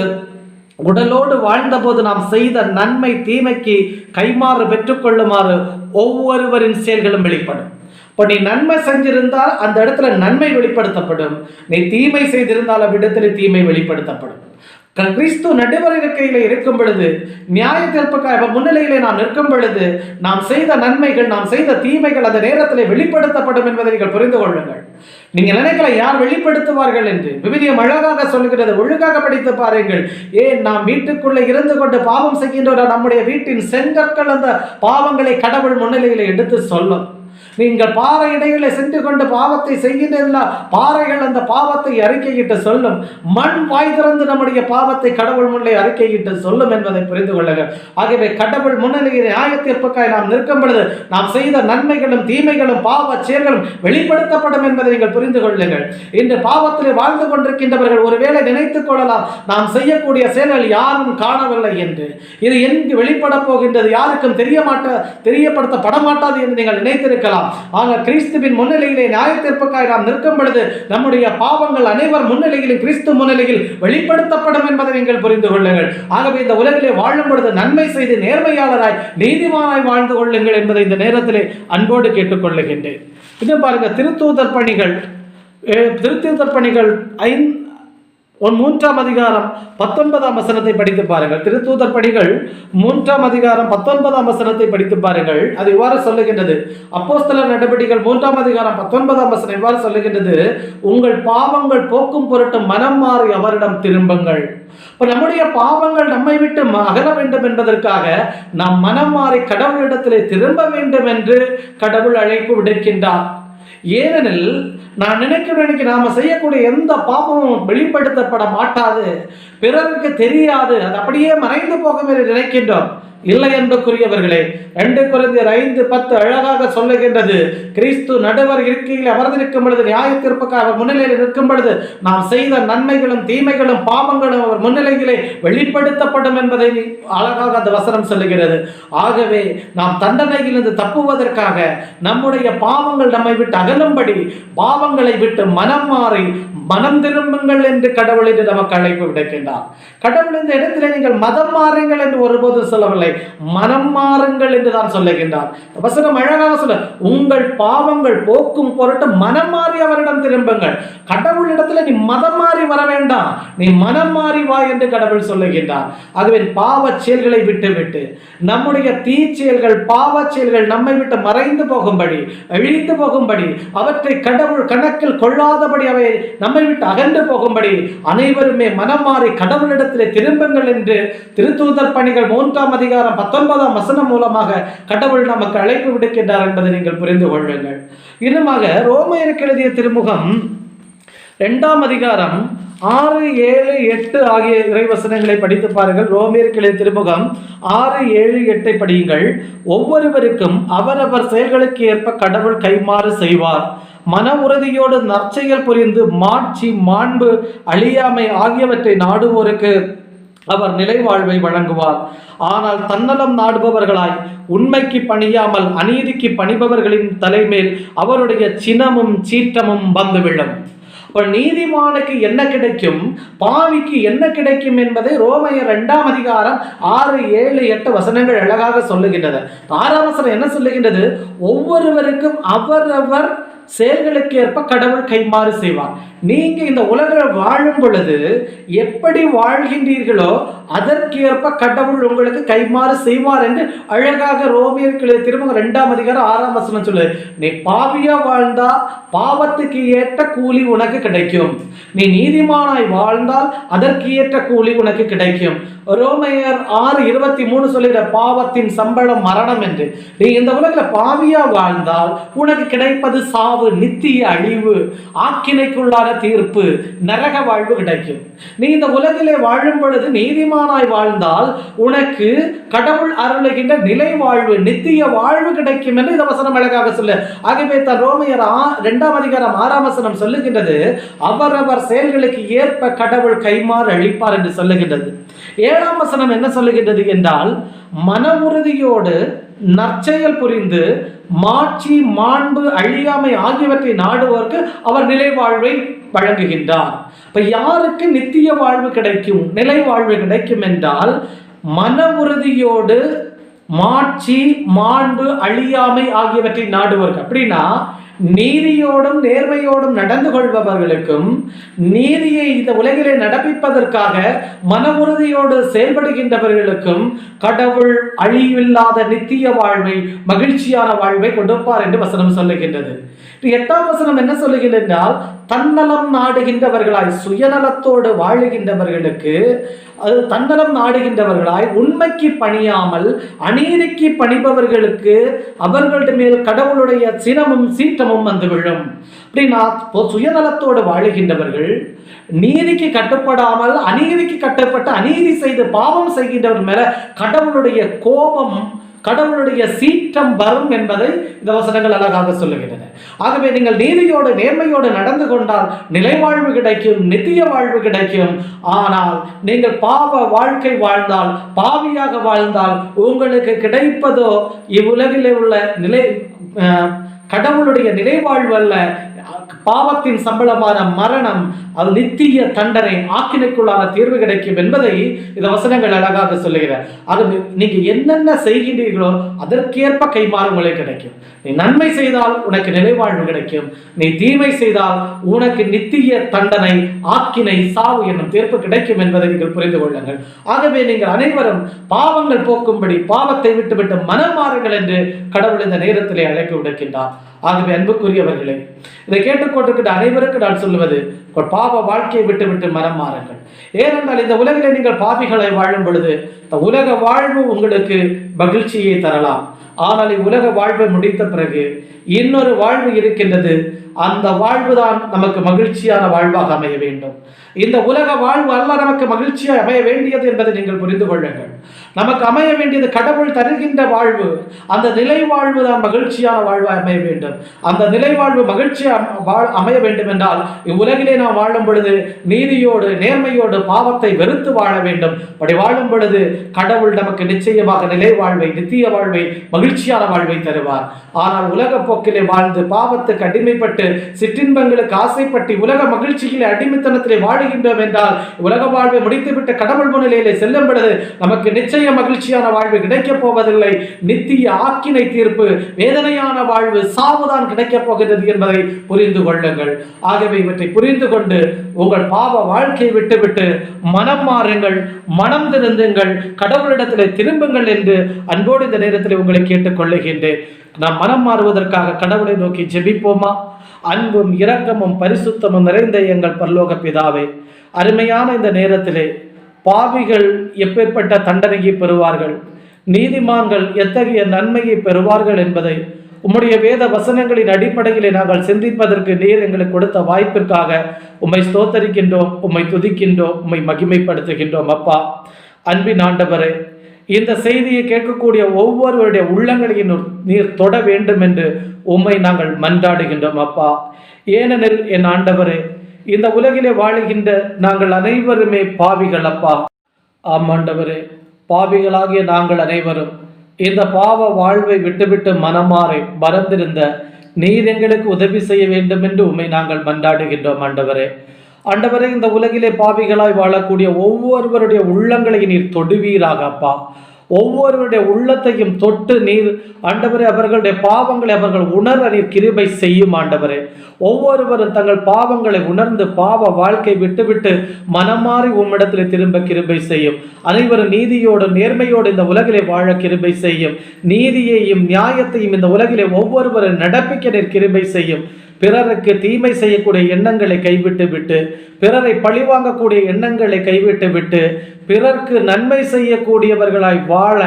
உடலோடு வாழ்ந்தபோது நாம் செய்த நன்மை தீமைக்கு கைமாறு பெற்றுக்கொள்ளுமாறு ஒவ்வொருவரின் செயல்களும் வெளிப்படும். இப்போ நீ நன்மை செஞ்சிருந்தால் அந்த இடத்துல நன்மை வெளிப்படுத்தப்படும். நீ தீமை செய்திருந்தால் அவ்விடத்தில் தீமை வெளிப்படுத்தப்படும். கிறிஸ்து நடுவர் இருக்கையில இருக்கும் பொழுது, நியாய தீர்ப்புக்காக முன்னிலையிலே நாம் நிற்கும் பொழுது, நாம் செய்த நன்மைகள், நாம் செய்த தீமைகள் அந்த நேரத்தில் வெளிப்படுத்தப்படும் என்பதை நீங்கள் புரிந்து கொள்ளுங்கள். நீங்க நினைக்கல யார் வெளிப்படுத்துவார்கள் என்று. விவிலியம் அழகாக சொல்லுகிறது, ஒழுங்காக படித்து பாருங்கள். ஏன் நாம் வீட்டுக்குள்ளே இருந்து கொண்டு பாவம் செய்கின்ற நம்முடைய வீட்டின் செங்கற்கள் அந்த பாவங்களை கடவுள் முன்னிலையில எடுத்து சொல்லும். நீங்கள் பாறை இடையிலே சென்று கொண்டு பாவத்தை செய்கின்றன, பாறைகள் அந்த பாவத்தை அறிக்கையிட்டு சொல்லும். மண் வாய் திறந்து நம்முடைய பாவத்தை கடவுள் முன்னிலை அறிக்கையிட்டு சொல்லும் என்பதை புரிந்து கொள்ளுங்கள். ஆகவே கடவுள் முன்னிலையில் நியாய தீர்ப்புக்காய் நாம் நிற்கும் பொழுது நாம் செய்த நன்மைகளும் தீமைகளும் பாவ செயல்களும் வெளிப்படுத்தப்படும் என்பதை நீங்கள் புரிந்து கொள்ளுங்கள். இன்று பாவத்திலே வாழ்ந்து கொண்டிருக்கின்றவர்கள் ஒருவேளை நினைத்துக் கொள்ளலாம், நாம் செய்யக்கூடிய செயல்கள் யாரும் காணவில்லை என்று. இது எங்கு வெளிப்பட போகின்றது, யாருக்கும் தெரியப்படுத்தப்பட மாட்டாது என்று நீங்கள் நினைத்திருக்கலாம். ஆனால் கிறிஸ்துவின் முன்னிலையிலே நியாய தீர்ப்புக்காய் நாம் நிற்கும் பொழுது நம்முடைய பாவங்கள் அனைவர் முன்னிலையிலும் கிறிஸ்து முன்னிலையில் வெளிப்படுத்தப்படும் என்பதை நீங்கள் புரிந்து கொள்ளுங்கள். ஆகவே இந்த உலகிலே வாழும் பொழுது நன்மை செய்து நேர்மையாளராய் நீதிமானாய் வாழ்ந்து கொள்ளுங்கள் என்பதை இந்த நேரத்திலே அன்போடு கேட்டுக்கொள்ளுகின்றேன். இன்னும் பாருங்க, திருத்தூதர் பணிகள் 3ஆம் அதிகாரம் 19ஆம் வசனத்தை படித்து பாருங்கள். திருத்தூதர் பணிகள் 3ஆம் அதிகாரம் 19ஆம் வசனத்தை படித்து பாருங்கள். அது இவ்வாறு சொல்லுகின்றது. அப்போஸ்தலர் நடவடிக்கைகள் 3ஆம் அதிகாரம் 19ஆம் வசனம் இவ்வாறு சொல்லுகின்றது: உங்கள் பாவங்கள் போக்கும் பொருட்டு மனம் மாறி அவரிடம் திரும்புங்கள். இப்ப நம்முடைய பாவங்கள் நம்மை விட்டு அகல வேண்டும் என்பதற்காக நாம் மனம் மாறி கடவுளிடத்திலே திரும்ப வேண்டும் என்று கடவுள் அழைப்பு விடுக்கின்றார். ஏனெனில் நான் நினைக்கிறேன், நாம செய்யக்கூடிய எந்த பாவமும் வெளிப்படுத்தப்பட மாட்டாது, பிறருக்கு தெரியாது, அது அப்படியே மறைந்து போகும் என்று நினைக்கின்றோம். இல்லை என்பதற்குரியவர்களே, 2 கொரிந்தியர் 5:10 அழகாக சொல்லுகின்றது. கிறிஸ்து நடுவர் இருக்கையில் அமர்ந்திருக்கும் பொழுது, நியாய தீர்ப்புக்காக அவர் முன்னிலையில் நிற்கும் பொழுது நாம் செய்த நன்மைகளும் தீமைகளும் பாவங்களும் அவர் முன்னிலையிலே வெளிப்படுத்தப்படும் என்பதை அழகாக அந்த வசனம் சொல்லுகிறது. ஆகவே நாம் தண்டனையிலிருந்து தப்புவதற்காக நம்முடைய பாவங்கள் நம்மை விட்டு அகலும்படி பாவங்களை விட்டு மனம் மாறி மனம் திரும்புங்கள் என்று கடவுள் என்று நமக்கு அழைப்பு விடுக்கின்றார். கடவுள் இந்த இடத்திலே நீங்கள் மதம் மாறுங்கள் என்று ஒருபோதும் சொல்லவில்லை. சொல்லவில்லை, மனம் மாறுங்கள் என்று தான் சொல்லுகின்றார். வசனம் அழகாக சொல்ல, உங்கள் பாவங்கள் போக்கும் பொருட்டு மனம் மாறி அவரிடம் திரும்புங்கள். கடவுளிடத்துல நீ மதம் மாறி வர வேண்டாம், நீ மனம் மாறி வா என்று கடவுள் சொல்லுகின்றார். ஆகவே பாவ செயல்களை விட்டு நம்முடைய தீச்செயல்கள் பாவ செயல்கள் நம்மை விட்டு மறைந்து போகும்படி அழிந்து போகும்படி அவற்றை கடவுள் கணக்கில் கொள்ளாதபடி அவை நம்மை விட்டு அகன்று போகும்படி அனைவருமே மனம் மாறி கடவுளிடத்தில் திரும்புங்கள் என்று திருத்தூதர் பணிகள் 3ஆம் அதிகாரம் 19ஆம் வசனம் மூலமாக கடவுள் நமக்கு அழைப்பு விடுக்கின்றார் என்பதை நீங்கள் புரிந்து கொள்ளுங்கள். இன்னுமாக ரோமையருக்கு எழுதிய திருமுகம் 2ஆம் அதிகாரம் 6, 7, 8 ஆகிய இறைவசனங்களை படித்து பாருங்கள். ரோமியருக்கு எழுதிய திருமுகம் 6, 7, 8 படியுங்கள். ஒவ்வொருவருக்கும் அவரவர் செயல்களுக்கு ஏற்ப கடவுள் கைமாறு செய்வார். மன உறுதியோடு நற்செயல் புரிந்து மாட்சி மாண்பு அழியாமை ஆகியவற்றை நாடுவோருக்கு அவர் நிலை வாழ்வை வழங்குவார். ஆனால் தன்னலம் நாடுபவர்களாய் உண்மைக்கு பணியாமல் அநீதிக்கு பணிபவர்களின் தலைமேல் அவருடைய சினமும் சீற்றமும் வந்து விழும். நீதிமானுக்கு என்ன கிடைக்கும், பாவிக்கு என்ன கிடைக்கும் என்பதை ரோமையர் 2ஆம் அதிகாரம் 6, 7, 8 வசனங்கள் அழகாக சொல்லுகின்றது. 6ஆம் வசனம் என்ன சொல்லுகின்றது? ஒவ்வொருவருக்கும் அவரவர் செயல்களுக்கு ஏற்ப கடவுள் கைமாறு செய்வார். நீங்க இந்த உலகில் வாழும் பொழுது எப்படி வாழ்கின்றீர்களோ அதற்கேற்ப கடவுள் உங்களுக்கு கைமாறு செய்வார் என்று அழகாக ரோமியருக்கு திரும்ப 2ஆம் அதிகாரம் 6ஆம் வசனம் சொல்லு. நீ பாவியா வாழ்ந்தா பாவத்துக்கு ஏற்ற கூலி உனக்கு கிடைக்கும், நீ நீதிமானாய் வாழ்ந்தால் அதற்கு ஏற்ற கூலி உனக்கு கிடைக்கும். ரோமையர் 6:23 சொல்லுகிற பாவத்தின் சம்பளம் மரணம் என்று. நீ இந்த உலகில் பாவியா வாழ்ந்தால் உனக்கு கிடைப்பது சாவு, நித்திய அழிவு, ஆக்கினைக்குள்ளான தீர்ப்பு, நரக வாழ்வு கிடைக்கும். நீ இந்த உலகிலே வாழும் பொழுது நீதிமானாய் வாழ்ந்தால் உனக்கு கடவுள் அருளுகின்ற நிலை வாழ்வு, நித்திய வாழ்வு கிடைக்கும் என்று இந்த வசனம் அழகாக சொல்லு. ஆகவே தான் ரோமையர் 2ஆம் அதிகாரம் 6ஆம் வசனம் சொல்லுகின்றது, அவரவர் செயல்களுக்கு ஏற்ப கடவுள் கைமாறு அளிப்பார் என்று சொல்லுகின்றது. 7ஆம் வசனம் என்ன சொல்லுகின்றது என்றால், மன உறுதியோடு நற்செயல் புரிந்து மாட்சி மாண்பு அழியாமை ஆகியவற்றை நாடுவோருக்கு அவர் நிலை வாழ்வை வழங்குகின்றார். இப்ப யாருக்கு நித்திய வாழ்வு கிடைக்கும், நிலை வாழ்வு கிடைக்கும் என்றால், மன உறுதியோடு மாட்சி மாண்பு அழியாமை ஆகியவற்றை நாடுவோருக்கு. அப்படின்னா நீதியோடும் நேர்மையோடும் நடந்து கொள்பவர்களுக்கும் நீதியை இந்த உலகிலே நடப்பிப்பதற்காக மன உறுதியோடு செயல்படுகின்றவர்களுக்கும் கடவுள் அழிவில்லாத நித்திய வாழ்வை, மகிழ்ச்சியான வாழ்வை கொடுப்பார் என்று வசனம் சொல்லுகின்றது. 8ஆம் வசனம் என்ன சொல்லுகின்றது என்றால், தன்னலம் நாடுகின்றவர்களாய் சுயநலத்தோடு வாழுகின்றவர்களுக்கு, அது தன்னலம் நாடுகின்றவர்களாய் உண்மைக்கு பணியாமல் அநீதிக்கு பணிபவர்களுக்கு அவர்களுடைய மேல் கடவுளுடைய சினமும் சீற்றமும் வந்து விழும். அப்படின்னா சுயநலத்தோடு வாழுகின்றவர்கள், நீதிக்கு கட்டுப்படாமல் அநீதிக்கு கட்டுப்பட்டு அநீதி செய்து பாவம் செய்கின்றவர் மேல கடவுளுடைய கோபம், கடவுளுடைய சீற்றம் வரும் என்பதை இந்த வசனங்கள் அழகாக சொல்லுகின்றன. ஆகவே நீங்கள் நீதியோடு நேர்மையோடு நடந்து கொண்டால் நிலை வாழ்வு கிடைக்கும், நித்திய வாழ்வு கிடைக்கும். ஆனால் நீங்கள் பாவ வாழ்க்கை வாழ்ந்தால், பாவியாக வாழ்ந்தால் உங்களுக்கு கிடைப்பதோ இவ்வுலகிலே உள்ள நிலை கடவுளுடைய நிலை வாழ்வு அல்ல, பாவத்தின் சம்பளமான மரணம், அது நித்திய தண்டனை, ஆக்கினைக்குள்ளான தீர்வு கிடைக்கும் என்பதை இந்த வசனங்கள் அழகாக சொல்லுகிறார். ஆகவே நீங்க என்னென்ன செய்கின்றீர்களோ அதற்கேற்ப கைமாறு உங்களுக்கு கிடைக்கும். நீ நன்மை செய்தால் உனக்கு நிலைவாழ்வு கிடைக்கும், நீ தீமை செய்தால் உனக்கு நித்திய தண்டனை, ஆக்கினை, சாவு என்னும் தீர்ப்பு கிடைக்கும் என்பதை நீங்கள் புரிந்து கொள்ளுங்கள். ஆகவே நீங்கள் அனைவரும் பாவங்கள் போக்கும்படி பாவத்தை விட்டுவிட்டு மனம் மாறுங்கள் என்று கடவுள் இந்த நேரத்திலே அழைப்பு விடுக்கின்றார். ஆகவே அன்புக்குரியவர்களே, இதை கேட்டுக்கொண்டிருக்கிற அனைவருக்கு நான் சொல்லுவது, பாவ வாழ்க்கையை விட்டுவிட்டு மனம் மாறுங்கள். ஏனென்றால் இந்த உலகிலே நீங்கள் பாவிகளை வாழும் பொழுது இந்த உலக வாழ்வு உங்களுக்கு மகிழ்ச்சியை தரலாம். ஆனால் இவ்வுலக வாழ்வை முடித்த பிறகு இன்னொரு வாழ்வு இருக்கின்றது. அந்த வாழ்வுதான் நமக்கு மகிழ்ச்சியான வாழ்வாக அமைய வேண்டும். இந்த உலக வாழ்வு அல்ல நமக்கு மகிழ்ச்சியாக அமைய வேண்டியது என்பதை நீங்கள் புரிந்து கொள்ளுங்கள். நமக்கு அமைய வேண்டியது கடவுள் தருகின்ற வாழ்வு. அந்த நிலை வாழ்வு தான் மகிழ்ச்சியான வாழ்வாக அமைய வேண்டும். அந்த நிலை வாழ்வு மகிழ்ச்சியாக அமைய வேண்டும் என்றால் இவ்வுலகிலே நாம் வாழும் பொழுது நீதியோடு நேர்மையோடு பாவத்தை வெறுத்து வாழ வேண்டும். அப்படி வாழும் பொழுது கடவுள் நமக்கு நிச்சயமாக நிலை வாழ்வை, நித்திய வாழ்வை, மகிழ்ச்சியான வாழ்வை தருவார். ஆனால் உலக போக்கிலே வாழ்ந்து பாவத்துக்கு அடிமைப்பட்டு சிற்றின்பங்களுக்கு ஆசைப்பட்டு உலக மகிழ்ச்சியிலே அடிமைத்தனத்திலே வாழுகின்றோம் என்றால் உலக வாழ்வை முடித்துவிட்டு கடவுள் முன்னிலையிலே செல்லும் பொழுது நமக்கு நிச்சயம் நிச்சய மகிழ்ச்சியான வாழ்வு கிடைக்கப் போவதில்லை. நித்திய ஆக்கினை தீர்ப்பு, வேதனையான வாழ்வு, சாவுதான் கிடைக்கப் போகிறது என்பதை புரிந்து கொள்ளுங்கள். ஆகவே இவற்றை புரிந்து கொண்டு உங்கள் பாவ வாழ்க்கையை விட்டுவிட்டு மனம் மாறுங்கள், மனம் திருந்துங்கள், கடவுளிடத்தில் திரும்புங்கள் என்று அன்போடு இந்த நேரத்தில் உங்களை கேட்டுக்கொள்ளுகின்றேன். நாம் மனம் மாறுவதற்காக கடவுளை நோக்கி ஜெபிப்போமா? அன்பும் இரக்கமும் பரிசுத்தமும் நிறைந்த எங்கள் பரலோக பிதாவே, அருமையான இந்த நேரத்திலே பாவிகள் எப்பேற்பட்ட தண்டனையை பெறுவார்கள், நீதிமான்கள் எத்தகைய நன்மையை பெறுவார்கள் என்பதை உம்முடைய வேத வசனங்களின் அடிப்படையிலே நாங்கள் சிந்திப்பதற்கு நீர் எங்களுக்கு கொடுத்த வாய்ப்பிற்காக உம்மை ஸ்தோத்தரிக்கின்றோம், உம்மை துதிக்கின்றோம், உம்மை மகிமைப்படுத்துகின்றோம். அப்பா, அன்பின் ஆண்டவரே, இந்த செய்தியை கேட்கக்கூடிய ஒவ்வொருவருடைய உள்ளங்களையும் நீர் தொட வேண்டும் என்று உம்மை நாங்கள் மன்றாடுகின்றோம். அப்பா, ஏனெனில் என் ஆண்டவரே, இந்த உலகிலே வாழுகின்ற நாங்கள் அனைவருமே பாவிகள். அப்பா, ஆமாண்டவரே, பாவிகளாகிய நாங்கள் அனைவரும் இந்த பாவ வாழ்வை விட்டுவிட்டு மனமாறை மறந்திருந்த நீர் எங்களுக்கு உதவி செய்ய வேண்டும் என்று உம்மை நாங்கள் மன்றாடுகின்றோம். ஆண்டவரே, இந்த உலகிலே பாவிகளாய் வாழக்கூடிய ஒவ்வொருவருடைய உள்ளங்களை நீர் தொடுவீராக. அப்பா, ஒவ்வொருவருடைய உள்ளத்தையும் தொட்டு நீர் ஆண்டவரே அவர்களுடைய பாவங்களை அவர்கள் உணர நீர் கிருபை செய்யும். ஆண்டவரே, ஒவ்வொருவரும் தங்கள் பாவங்களை உணர்ந்து பாவ வாழ்க்கை விட்டுவிட்டு மனமாறி உம்மிடத்தில் திரும்ப கிருபை செய்யும். அனைவரும் நீதியோடு நேர்மையோடு இந்த உலகிலே வாழ கிருபை செய்யும். நீதியையும் நியாயத்தையும் இந்த உலகிலே ஒவ்வொருவரும் நடப்பிக்க நீர் கிருபை செய்யும். பிறருக்கு தீமை செய்யக்கூடிய எண்ணங்களை கைவிட்டு விட்டு, பிறரை பழிவாங்கக்கூடிய எண்ணங்களை கைவிட்டு விட்டு, பிறர்க்கு நன்மை செய்யக்கூடியவர்களாய் வாழ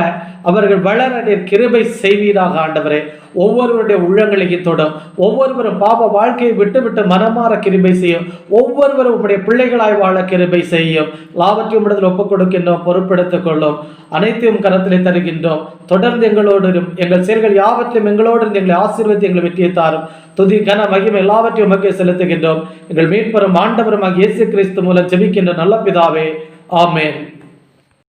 அவர்கள் வளர நீர் கிருபை செய்வீராக. ஆண்டவரே, ஒவ்வொருவருடைய உள்ளங்களையும் தொடும், ஒவ்வொருவரும் பாவ வாழ்க்கையை விட்டுவிட்டு மனமாற கிருபை செய்யும், ஒவ்வொருவரும் உங்களுடைய பிள்ளைகளாய் வாழ கிருபை செய்யும். லாவற்றையும் இடத்தில் ஒப்புக் கொடுக்கின்றோம், பொறுப்பெடுத்துக் கொள்ளும், அனைத்தையும் கரத்திலே தருகின்றோம். தொடர்ந்து எங்களோடு எங்கள் செயல்கள் யாவற்றையும் எங்களோடு எங்களை ஆசீர்வதித்து எங்களை வெற்றியை தாரும். துதி கன மகிமை எல்லாவற்றையும் உமக்கே செலுத்துகின்றோம். எங்கள் மீட்பரும் ஆண்டவருமாக இயேசு கிறிஸ்து மூலம் ஜெபிக்கின்ற நல்ல பிதாவே, ஆமென்.